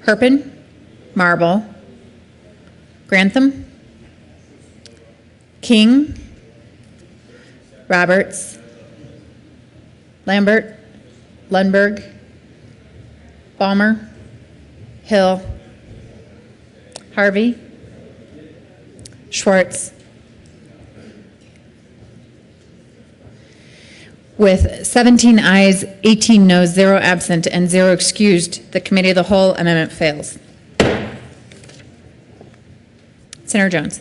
Herpin, Marble, Grantham, King, Roberts, Lambert, Lundberg, Balmer, Hill, Harvey, Schwartz. With 17 ayes, 18 noes, 0 absent, and 0 excused, the Committee of the Whole amendment fails. Senator Jones.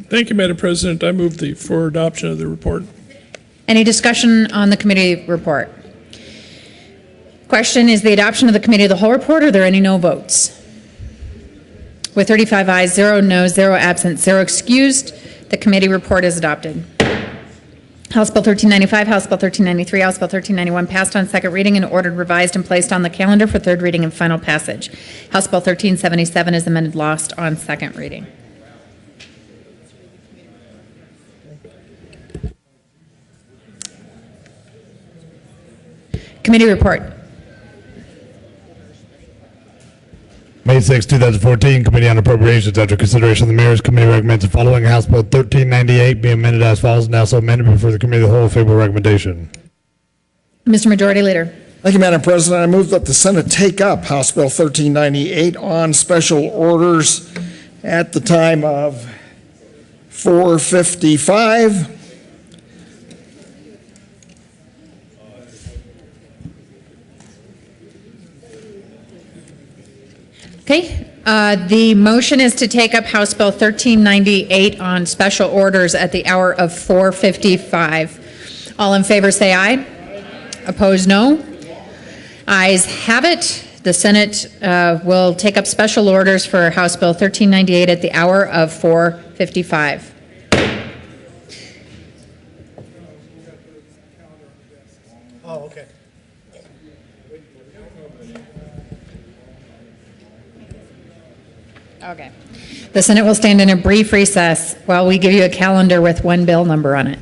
Thank you, Madam President. I move for adoption of the report. Any discussion on the committee report? Question is the adoption of the Committee of the Whole report. Are there any no votes? With 35 ayes, 0 noes, 0 absent, 0 excused, the committee report is adopted. House Bill 1395, House Bill 1393, House Bill 1391 passed on second reading and ordered revised and placed on the calendar for third reading and final passage. House Bill 1377 is amended, lost on second reading. Committee report. May 6, 2014, Committee on Appropriations. After consideration of the Mayor's Committee recommends the following: House Bill 1398 be amended as follows, and also amended before the Committee of the Whole. Favorable recommendation. Mr. Majority Leader. Thank you, Madam President. I move that the Senate take up House Bill 1398 on special orders at the time of 4:55. Okay, the motion is to take up House Bill 1398 on special orders at the hour of 4:55. All in favor say aye. Opposed, no. Ayes have it. The Senate will take up special orders for House Bill 1398 at the hour of 4:55. Oh, okay. Okay. The Senate will stand in a brief recess while we give you a calendar with one bill number on it.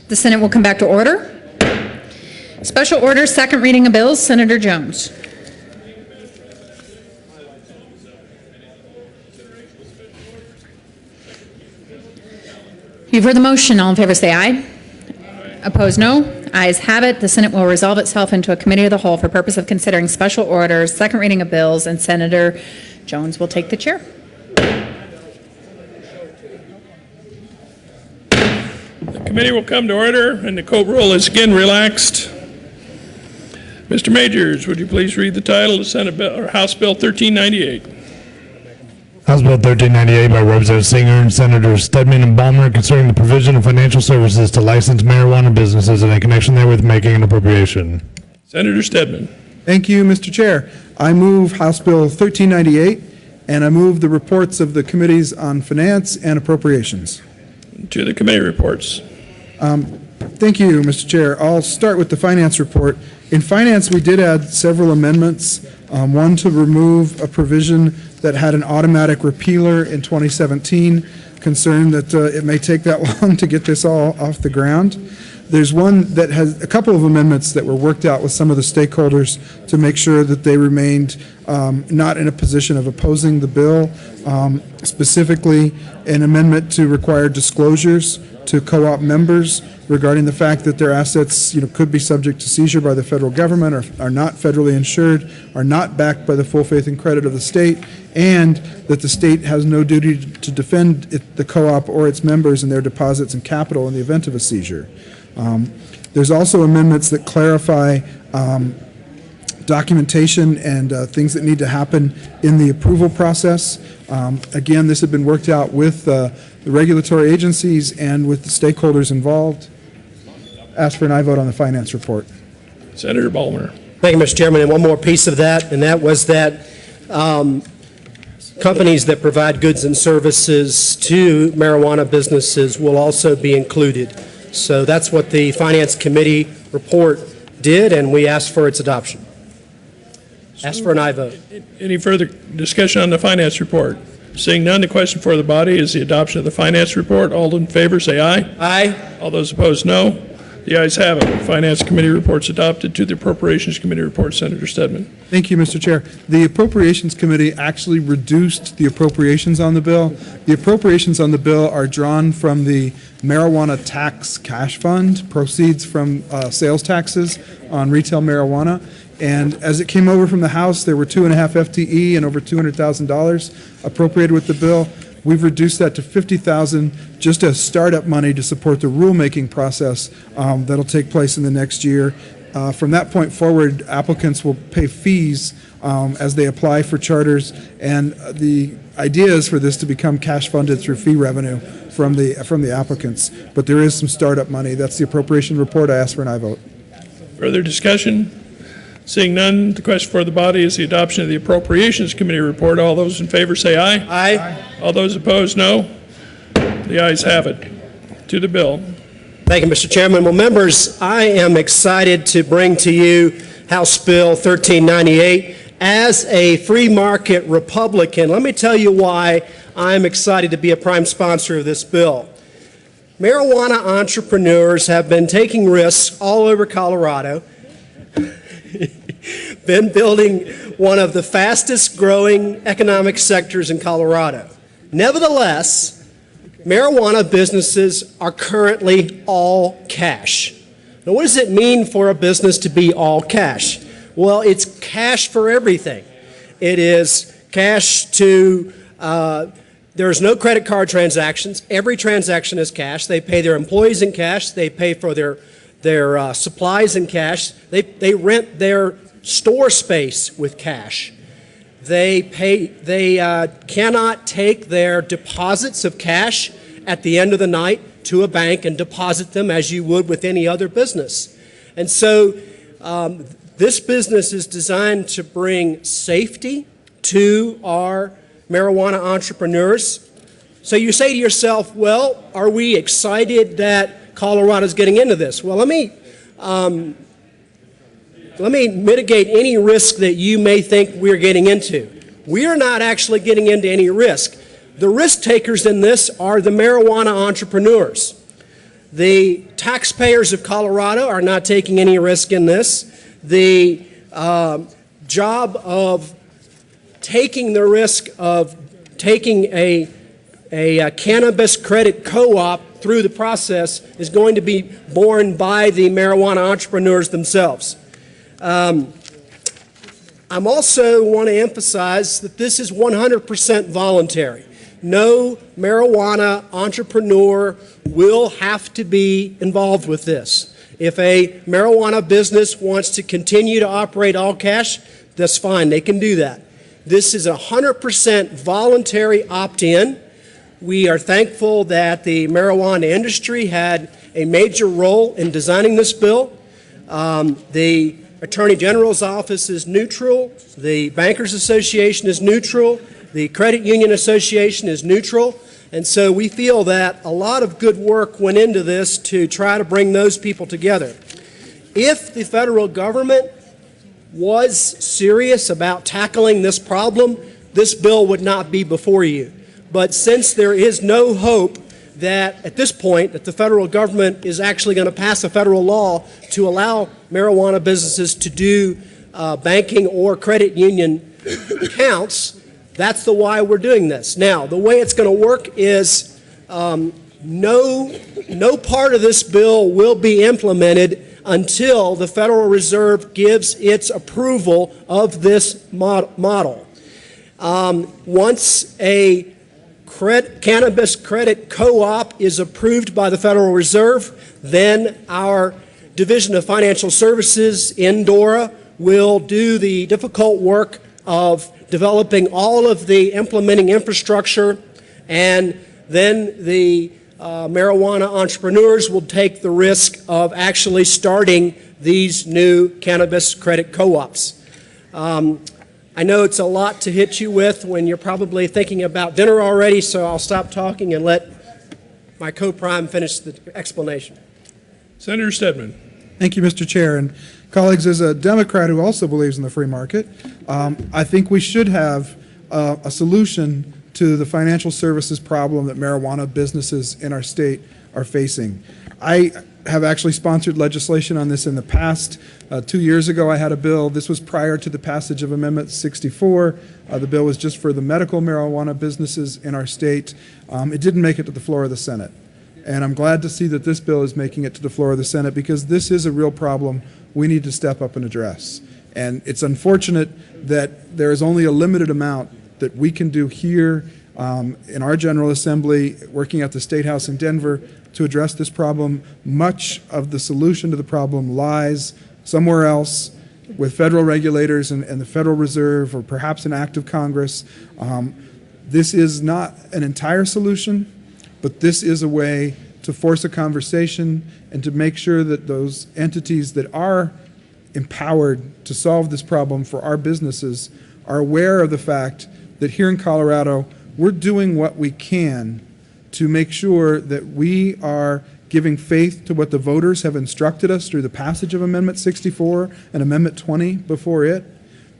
The Senate will come back to order. Special order, second reading of bills. Senator Jones. You've heard the motion. All in favor say aye. Opposed, no. Ayes have it. The Senate will resolve itself into a committee of the whole for purpose of considering special orders, second reading of bills, and Senator Jones will take the chair. Committee will come to order, and the court roll is again relaxed. Mr. Majors, would you please read the title of Senate Bill, or House Bill 1398? House Bill 1398 by Representative Singer and Senators Stedman and Balmer concerning the provision of financial services to licensed marijuana businesses and in connection therewith making an appropriation. Senator Stedman. Thank you, Mr. Chair. I move House Bill 1398, and I move the reports of the Committees on Finance and Appropriations. To the committee reports. Thank you, Mr. Chair. I'll start with the Finance report. In Finance, we did add several amendments. One to remove a provision that had an automatic repealer in 2017, concerned that it may take that long to get this all off the ground. There's one that has a couple of amendments that were worked out with some of the stakeholders to make sure that they remained not in a position of opposing the bill, specifically an amendment to require disclosures to co-op members regarding the fact that their assets, could be subject to seizure by the federal government, or are not federally insured, are not backed by the full faith and credit of the state, and that the state has no duty to defend the co-op or its members and their deposits and capital in the event of a seizure. There's also amendments that clarify documentation and things that need to happen in the approval process. Again, this had been worked out with the regulatory agencies and with the stakeholders involved. Ask for an aye vote on the Finance report. Senator Balmer. Thank you, Mr. Chairman. And one more piece of that, and that was that companies that provide goods and services to marijuana businesses will also be included. So that's what the Finance Committee report did, and we asked for its adoption. Ask for an aye vote. Any further discussion on the Finance report? Seeing none, the question for the body is the adoption of the Finance report. All in favor say aye. Aye. All those opposed, no. The ayes have it. Finance Committee reports adopted. To the Appropriations Committee report, Senator Stedman. Thank you, Mr. Chair. The Appropriations Committee actually reduced the appropriations on the bill. The appropriations on the bill are drawn from the marijuana tax cash fund, proceeds from sales taxes on retail marijuana. And as it came over from the House, there were 2.5 FTE and over $200,000 appropriated with the bill. We've reduced that to $50,000 just as startup money to support the rulemaking process that'll take place in the next year. From that point forward, applicants will pay fees as they apply for charters, and the idea is for this to become cash funded through fee revenue from the applicants. But there is some startup money. That's the appropriation report. I ask for an aye vote. Further discussion? Seeing none, the question for the body is the adoption of the Appropriations Committee report. All those in favor say aye. Aye. All those opposed, no. The ayes have it. To the bill. Thank you, Mr. Chairman. Well, members, I am excited to bring to you House Bill 1398. As a free market Republican, let me tell you why I'm excited to be a prime sponsor of this bill. Marijuana entrepreneurs have been taking risks all over Colorado, been building one of the fastest growing economic sectors in Colorado. Nevertheless, marijuana businesses are currently all cash. Now, what does it mean for a business to be all cash? Well, it's cash for everything. It is cash to, there's no credit card transactions. Every transaction is cash. They pay their employees in cash. They pay for their supplies in cash. They rent their store space with cash. They cannot take their deposits of cash at the end of the night to a bank and deposit them as you would with any other business. And so this business is designed to bring safety to our marijuana entrepreneurs. So you say to yourself, well, are we excited that Colorado's getting into this? Well, let me mitigate any risk that you may think we're getting into. We're not actually getting into any risk. The risk takers in this are the marijuana entrepreneurs. The taxpayers of Colorado are not taking any risk in this. The job of taking the risk of taking a cannabis credit co-op through the process is going to be borne by the marijuana entrepreneurs themselves. I'm also want to emphasize that this is 100% voluntary. no marijuana entrepreneur will have to be involved with this. If a marijuana business wants to continue to operate all cash, that's fine, they can do that. This is 100% voluntary opt-in. We are thankful that the marijuana industry had a major role in designing this bill. The Attorney General's office is neutral. The Bankers Association is neutral. The Credit Union Association is neutral. And so we feel that a lot of good work went into this to try to bring those people together. If the federal government was serious about tackling this problem, this bill would not be before you. But since there is no hope that at this point that the federal government is actually going to pass a federal law to allow marijuana businesses to do banking or credit union accounts, that's the why we're doing this. Now, the way it's going to work is no part of this bill will be implemented until the Federal Reserve gives its approval of this model. Once a cannabis credit co-op is approved by the Federal Reserve, then our Division of Financial Services in DORA will do the difficult work of developing all of the implementing infrastructure, and then the marijuana entrepreneurs will take the risk of actually starting these new cannabis credit co-ops. I know it's a lot to hit you with when you're probably thinking about dinner already, so I'll stop talking and let my co-prime finish the explanation. Senator Stedman. Thank you, Mr. Chair. And colleagues, as a Democrat who also believes in the free market, I think we should have a solution to the financial services problem that marijuana businesses in our state are facing. I have actually sponsored legislation on this in the past. 2 years ago, I had a bill. This was prior to the passage of Amendment 64. The bill was just for the medical marijuana businesses in our state. It didn't make it to the floor of the Senate. And I'm glad to see that this bill is making it to the floor of the Senate, because this is a real problem we need to step up and address. And it's unfortunate that there is only a limited amount that we can do here in our General Assembly, working at the State House in Denver, to address this problem. Much of the solution to the problem lies somewhere else with federal regulators and the Federal Reserve, or perhaps an act of Congress. This is not an entire solution, but this is a way to force a conversation and to make sure that those entities that are empowered to solve this problem for our businesses are aware of the fact that here in Colorado, we're doing what we can to make sure that we are giving faith to what the voters have instructed us through the passage of Amendment 64 and Amendment 20 before it,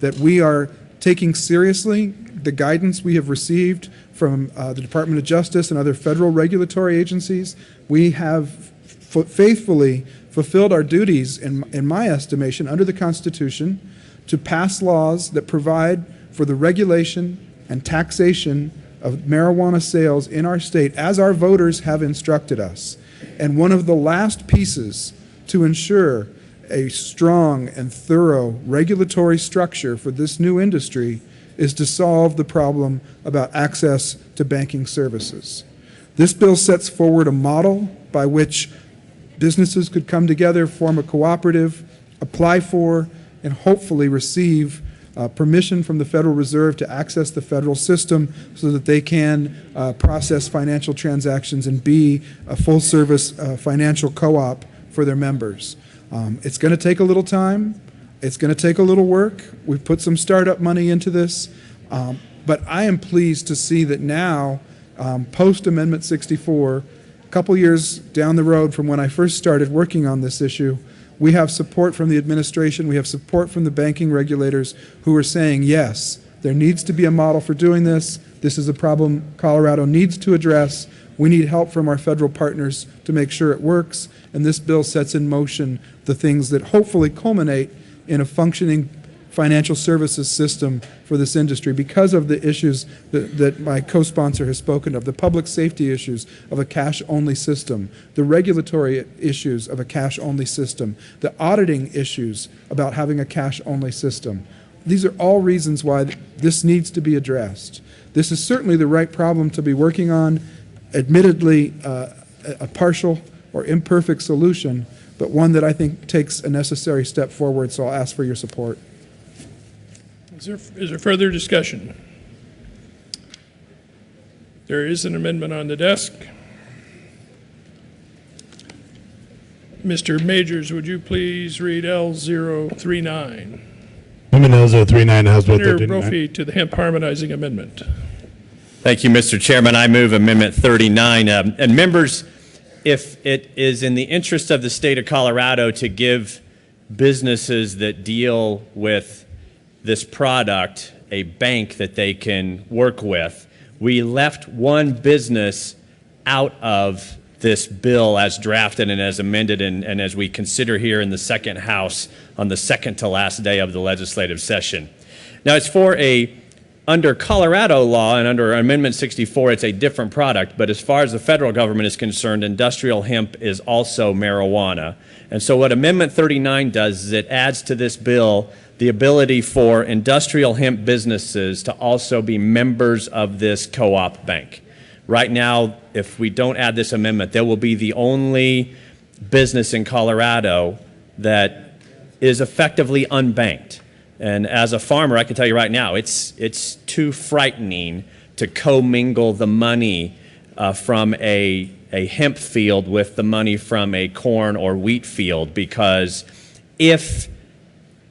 that we are taking seriously the guidance we have received from the Department of Justice and other federal regulatory agencies. We have faithfully fulfilled our duties, in my estimation, under the Constitution, to pass laws that provide for the regulation and taxation of marijuana sales in our state, as our voters have instructed us. And one of the last pieces to ensure a strong and thorough regulatory structure for this new industry is to solve the problem about access to banking services. This bill sets forward a model by which businesses could come together, form a cooperative, apply for, and hopefully receive permission from the Federal Reserve to access the federal system so that they can process financial transactions and be a full-service financial co-op for their members. It's going to take a little time. It's going to take a little work. We've put some startup money into this. But I am pleased to see that now, post-Amendment 64, a couple years down the road from when I first started working on this issue, we have support from the administration, we have support from the banking regulators who are saying, yes, there needs to be a model for doing this. This is a problem Colorado needs to address. We need help from our federal partners to make sure it works. And this bill sets in motion the things that hopefully culminate in a functioning financial services system for this industry because of the issues that my co-sponsor has spoken of, the public safety issues of a cash-only system, the regulatory issues of a cash-only system, the auditing issues about having a cash-only system. These are all reasons why this needs to be addressed. This is certainly the right problem to be working on, admittedly a partial or imperfect solution, but one that I think takes a necessary step forward, so I'll ask for your support. Is there further discussion? There is an amendment on the desk. Mr. Majors, would you please read L039? Amendment L039, House Bill Senator 13. Brophy to the hemp harmonizing amendment. Thank you, Mr. Chairman. I move Amendment 39. And members, if it is in the interest of the state of Colorado to give businesses that deal with this product a bank that they can work with, we left one business out of this bill as drafted and as amended and as we consider here in the second house on the second to last day of the legislative session. Now, it's for under Colorado law and under Amendment 64, it's a different product, but as far as the federal government is concerned, industrial hemp is also marijuana. And so what Amendment 39 does is it adds to this bill the ability for industrial hemp businesses to also be members of this co-op bank. Right now, if we don't add this amendment, there will be the only business in Colorado that is effectively unbanked. And as a farmer, I can tell you right now, it's too frightening to commingle the money from a hemp field with the money from a corn or wheat field, because if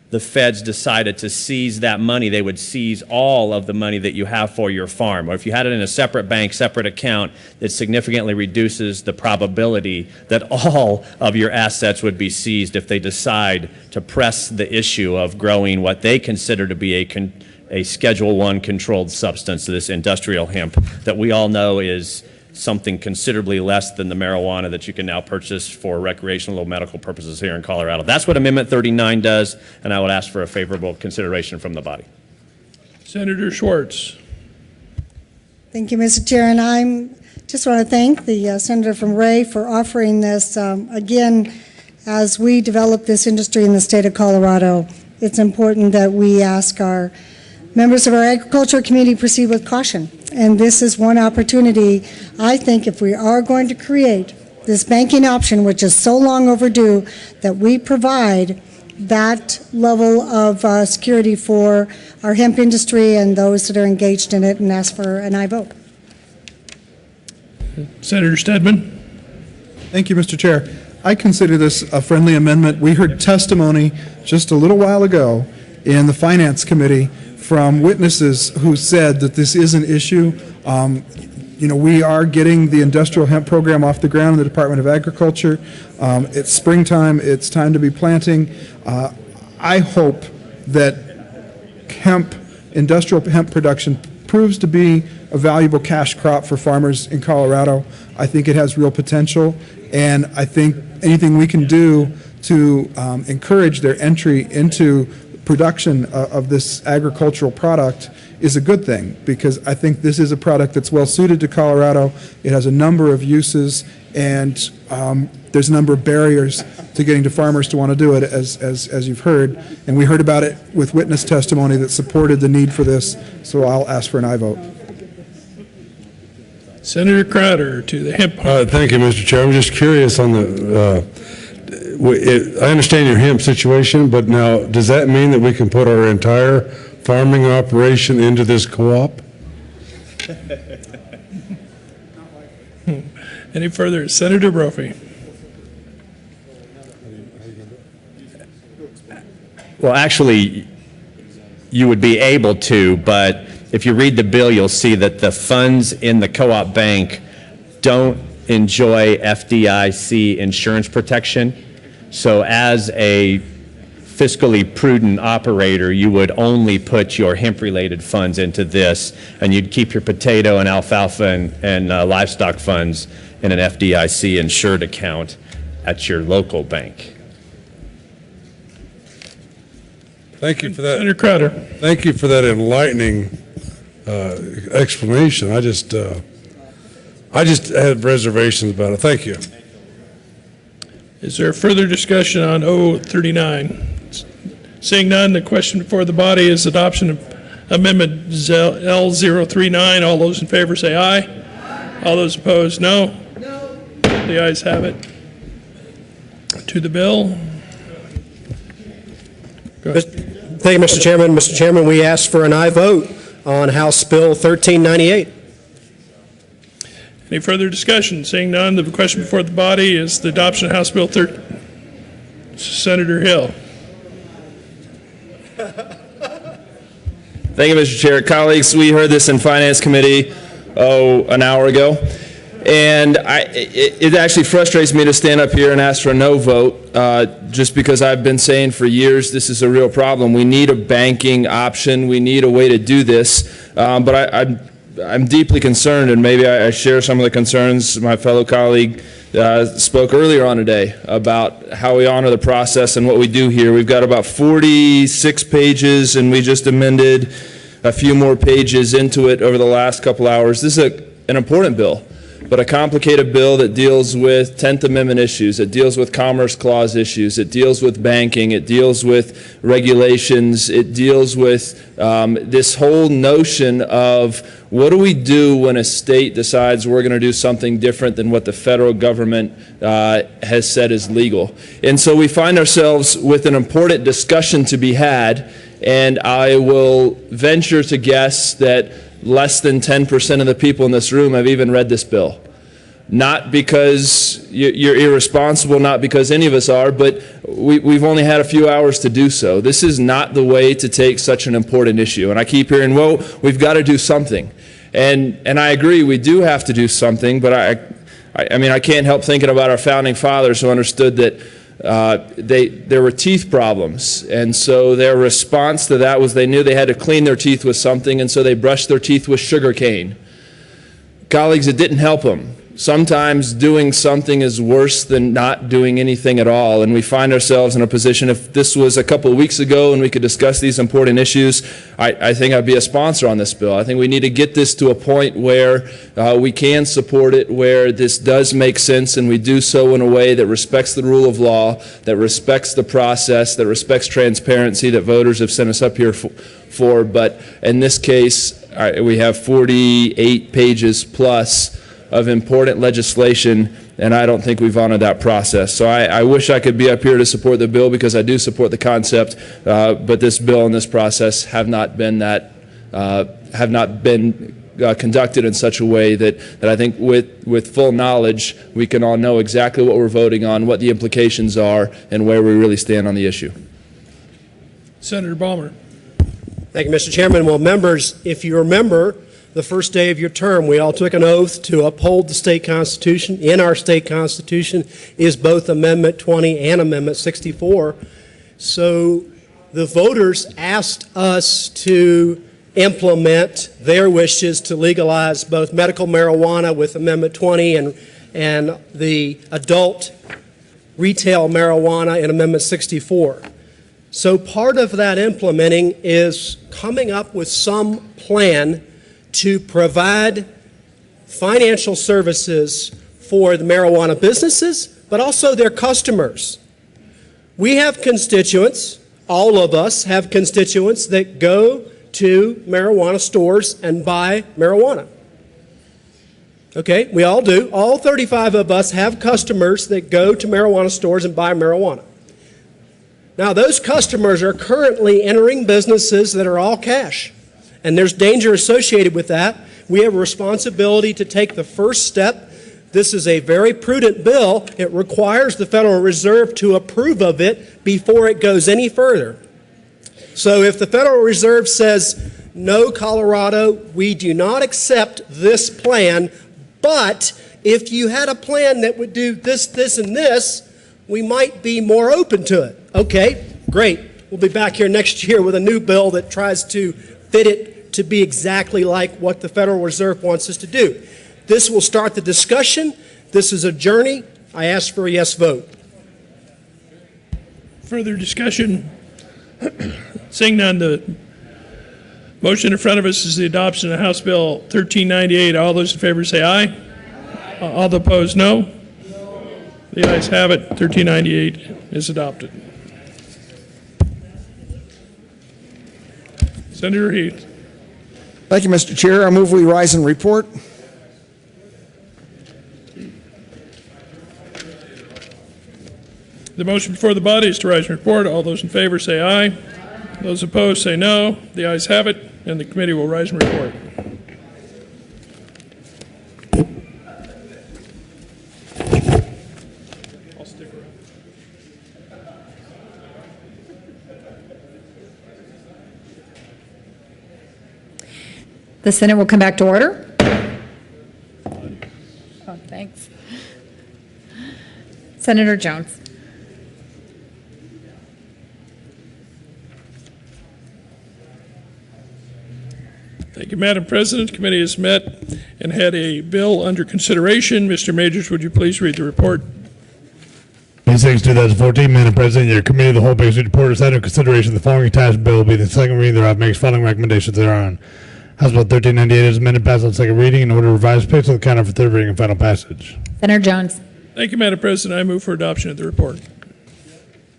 the feds decided to seize that money, they would seize all of the money that you have for your farm. Or if you had it in a separate bank, separate account, it significantly reduces the probability that all of your assets would be seized if they decide to press the issue of growing what they consider to be a Schedule I controlled substance, this industrial hemp that we all know is something considerably less than the marijuana that you can now purchase for recreational or medical purposes here in Colorado. That's what Amendment 39 does, and I would ask for a favorable consideration from the body. Senator Schwartz. Thank you, Mr. Chair, and I just want to thank the Senator from Ray for offering this. Again, as we develop this industry in the state of Colorado, it's important that we ask our members of our agricultural community proceed with caution. And this is one opportunity, I think, if we are going to create this banking option, which is so long overdue, that we provide that level of security for our hemp industry and those that are engaged in it, and ask for an aye vote. Senator Stedman. Thank you, Mr. Chair. I consider this a friendly amendment. We heard testimony just a little while ago in the Finance Committee from witnesses who said that this is an issue. You know, we are getting the industrial hemp program off the ground in the Department of Agriculture. It's springtime. It's time to be planting. I hope that industrial hemp production proves to be a valuable cash crop for farmers in Colorado. I think it has real potential, and I think anything we can do to encourage their entry into production of this agricultural product is a good thing, because I think this is a product that's well suited to Colorado. It has a number of uses, and there's a number of barriers to getting to farmers to want to do it, as you've heard. And we heard about it with witness testimony that supported the need for this, so I'll ask for an aye vote. Senator Crowder to the hemp. Thank you, Mr. Chair. I'm just curious on the, I understand your hemp situation, but now does that mean that we can put our entire farming operation into this co-op? Any further? Senator Brophy. Well, actually, you would be able to, but if you read the bill, you'll see that the funds in the co-op bank don't enjoy FDIC insurance protection. So as a fiscally prudent operator, you would only put your hemp-related funds into this, and you'd keep your potato and alfalfa and livestock funds in an FDIC insured account at your local bank. Thank you for that. Senator Crowder. Thank you for that enlightening explanation. I just had reservations about it. Thank you. Is there further discussion on 039? Seeing none, the question before the body is adoption of Amendment L039. All those in favor say aye. All those opposed, no. The ayes have it. To the bill. Go ahead. Thank you, Mr. Chairman. Mr. Chairman, we ask for an aye vote on House Bill 1398. Any further discussion? Seeing none, the question before the body is the adoption of House Bill 13. Senator Hill. Thank you, Mr. Chair. Colleagues, we heard this in Finance Committee, an hour ago. And it actually frustrates me to stand up here and ask for a no vote, just because I've been saying for years this is a real problem. We need a banking option. We need a way to do this. But I'm deeply concerned, and maybe I share some of the concerns my fellow colleague spoke earlier on today about how we honor the process and what we do here. We've got about 46 pages, and we just amended a few more pages into it over the last couple hours. This is an important bill, but a complicated bill that deals with 10th Amendment issues. It deals with Commerce Clause issues. It deals with banking. It deals with regulations. It deals with this whole notion of what do we do when a state decides we're going to do something different than what the federal government has said is legal. And so we find ourselves with an important discussion to be had, and I will venture to guess that less than 10% of the people in this room have even read this bill. Not because you're irresponsible, not because any of us are, but we've only had a few hours to do so. This is not the way to take such an important issue. And I keep hearing, well, we've got to do something. And I agree, we do have to do something, but I mean, I can't help thinking about our founding fathers who understood that there were teeth problems, and so their response to that was they knew they had to clean their teeth with something, and so they brushed their teeth with sugar cane. Colleagues, it didn't help them. Sometimes doing something is worse than not doing anything at all, and we find ourselves in a position, if this was a couple of weeks ago and we could discuss these important issues, I think I'd be a sponsor on this bill. I think we need to get this to a point where we can support it, where this does make sense, and we do so in a way that respects the rule of law, that respects the process, that respects transparency that voters have sent us up here for. But in this case, we have 48 pages plus of important legislation, and I don't think we've honored that process. So I wish I could be up here to support the bill, because I do support the concept, but this bill and this process have not been conducted in such a way that I think with full knowledge we can all know exactly what we're voting on, what the implications are, and where we really stand on the issue. Senator Balmer. Thank you, Mr. Chairman. Well, members, if you remember, the first day of your term, we all took an oath to uphold the state constitution. In our state constitution is both Amendment 20 and Amendment 64. So the voters asked us to implement their wishes to legalize both medical marijuana with Amendment 20 and the adult retail marijuana in Amendment 64. So part of that implementing is coming up with some plan to provide financial services for the marijuana businesses, but also their customers. We have constituents, all of us have constituents that go to marijuana stores and buy marijuana. Okay, we all do. All 35 of us have customers that go to marijuana stores and buy marijuana. Now, those customers are currently entering businesses that are all cash. And there's danger associated with that. We have a responsibility to take the first step. This is a very prudent bill. It requires the Federal Reserve to approve of it before it goes any further. So if the Federal Reserve says, no, Colorado, we do not accept this plan, but if you had a plan that would do this, this, and this, we might be more open to it. Okay, great. We'll be back here next year with a new bill that tries to fit it to be exactly like what the Federal Reserve wants us to do. This will start the discussion. This is a journey. I ask for a yes vote. Further discussion? Seeing none, the motion in front of us is the adoption of House Bill 1398. All those in favor say aye. All the opposed, no. The ayes have it. 1398 is adopted. Senator Heath. Thank you, Mr. Chair. I move we rise and report. The motion before the body is to rise and report. All those in favor say aye. Those opposed say no. The ayes have it, and the committee will rise and report. I'll stick around. The Senate will come back to order. Oh, thanks. Senator Jones. Thank you, Madam President. The committee has met and had a bill under consideration. Mr. Majors, would you please read the report? May 6, 2014, Madam President, your committee of the whole makes a report is under consideration. The following attached bill will be the second reading thereof, makes following recommendations thereon. House Bill 1398 is amended, passed on second reading in order to revise placed on the counter for third reading and final passage. Senator Jones. Thank you, Madam President. I move for adoption of the report.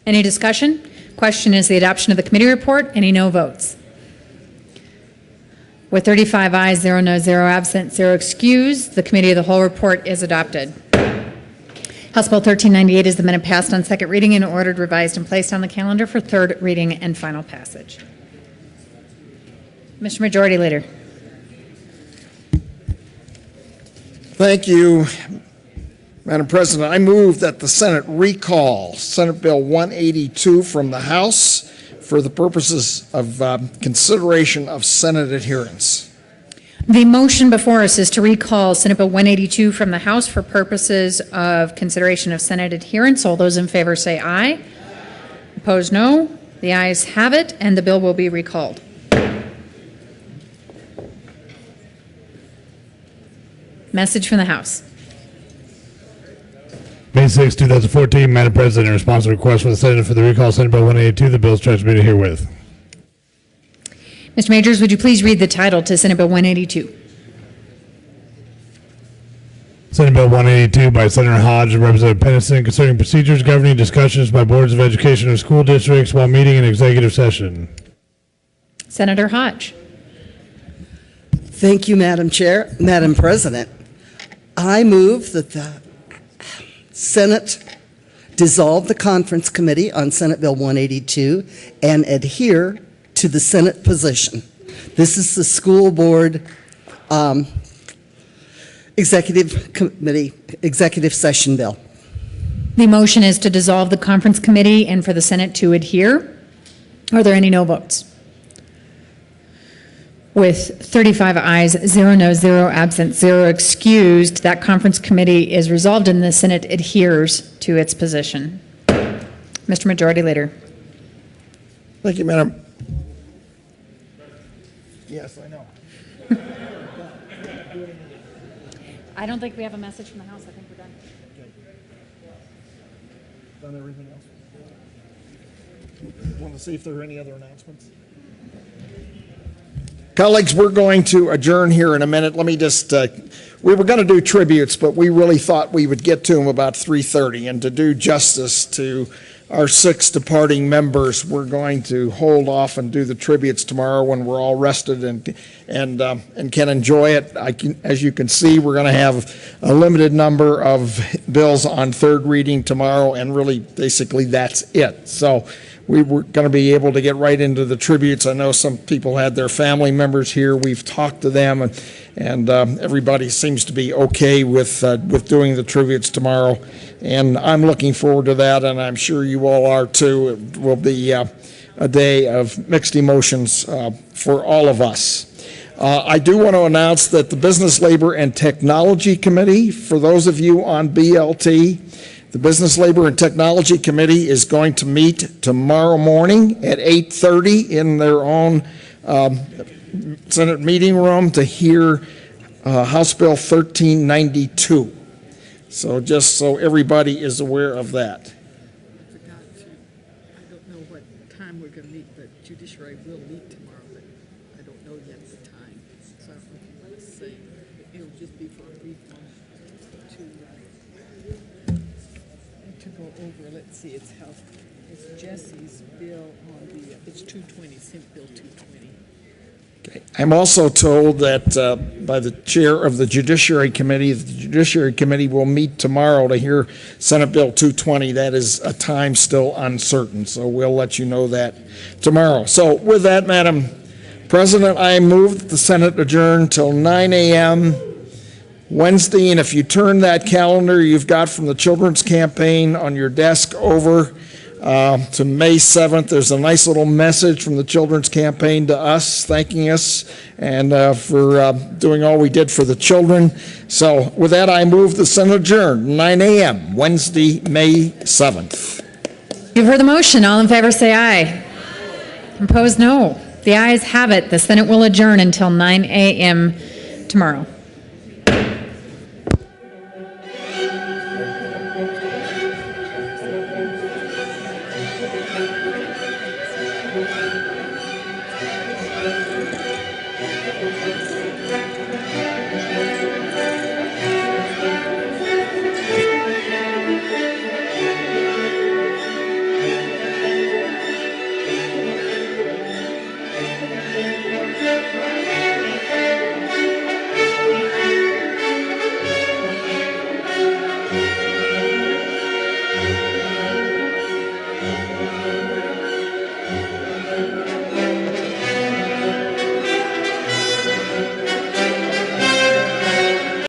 Any discussion? Question is the adoption of the committee report. Any no votes? With 35 ayes, 0 no, 0 absent, 0 excused, the committee of the whole report is adopted. House Bill 1398 is amended, passed on second reading and ordered, revised, and placed on the calendar for third reading and final passage. Mr. Majority Leader. Thank you, Madam President. I move that the Senate recall Senate Bill 182 from the House for the purposes of consideration of Senate adherence. The motion before us is to recall Senate Bill 182 from the House for purposes of consideration of Senate adherence. All those in favor say aye. Opposed, no. The ayes have it, and the bill will be recalled. Message from the House. May 6, 2014, Madam President, in response to a request from the Senate for the recall of Senate Bill 182, the bill is transmitted herewith. Mr. Majors, would you please read the title to Senate Bill 182? Senate Bill 182 by Senator Hodge and Representative Pennison concerning procedures governing discussions by boards of education of school districts while meeting in executive session. Senator Hodge. Thank you, Madam Chair. Madam President, I move that the Senate dissolve the conference committee on Senate Bill 182 and adhere to the Senate position. This is the school board executive committee, executive session bill. The motion is to dissolve the conference committee and for the Senate to adhere. Are there any no votes? With 35 ayes, 0 no, 0 absent, 0 excused, that conference committee is resolved and the Senate adheres to its position. Mr. Majority Leader. Thank you, Madam. Yes, I know. I don't think we have a message from the House. I think we're done. Done everything else? Want to see if there are any other announcements? Colleagues, we're going to adjourn here in a minute. Let me just, we were going to do tributes, but we really thought we would get to them about 3:30. And to do justice to our 6 departing members, we're going to hold off and do the tributes tomorrow when we're all rested and can enjoy it. As you can see, we're going to have a limited number of bills on third reading tomorrow, and really, basically, that's it. So we were going to be able to get right into the tributes. I know some people had their family members here. We've talked to them, and everybody seems to be okay with doing the tributes tomorrow. And I'm looking forward to that, and I'm sure you all are too. It will be a day of mixed emotions for all of us. I do want to announce that the Business, Labor, and Technology Committee, for those of you on BLT, the Business, Labor, and Technology Committee is going to meet tomorrow morning at 8:30 in their own Senate meeting room to hear House Bill 1392. So just so everybody is aware of that. I don't know what time we're going to meet, but Judiciary will meet tomorrow, but I don't know yet the time. So let's say it'll just be for a brief one to go over. Let's see, it's Jesse's bill on the, it's 220, Senate Bill 220. I'm also told that by the chair of the Judiciary Committee, the Judiciary Committee will meet tomorrow to hear Senate Bill 220. That is a time still uncertain, so we'll let you know that tomorrow. So with that, Madam President, I move that the Senate adjourn till 9 a.m. Wednesday, and if you turn that calendar you've got from the Children's Campaign on your desk over to May 7th, there's a nice little message from the Children's Campaign to us, thanking us and for doing all we did for the children. So with that, I move the Senate adjourn, 9 a.m., Wednesday, May 7th. You've heard the motion. All in favor say aye. Opposed, no. The ayes have it. The Senate will adjourn until 9 a.m. tomorrow.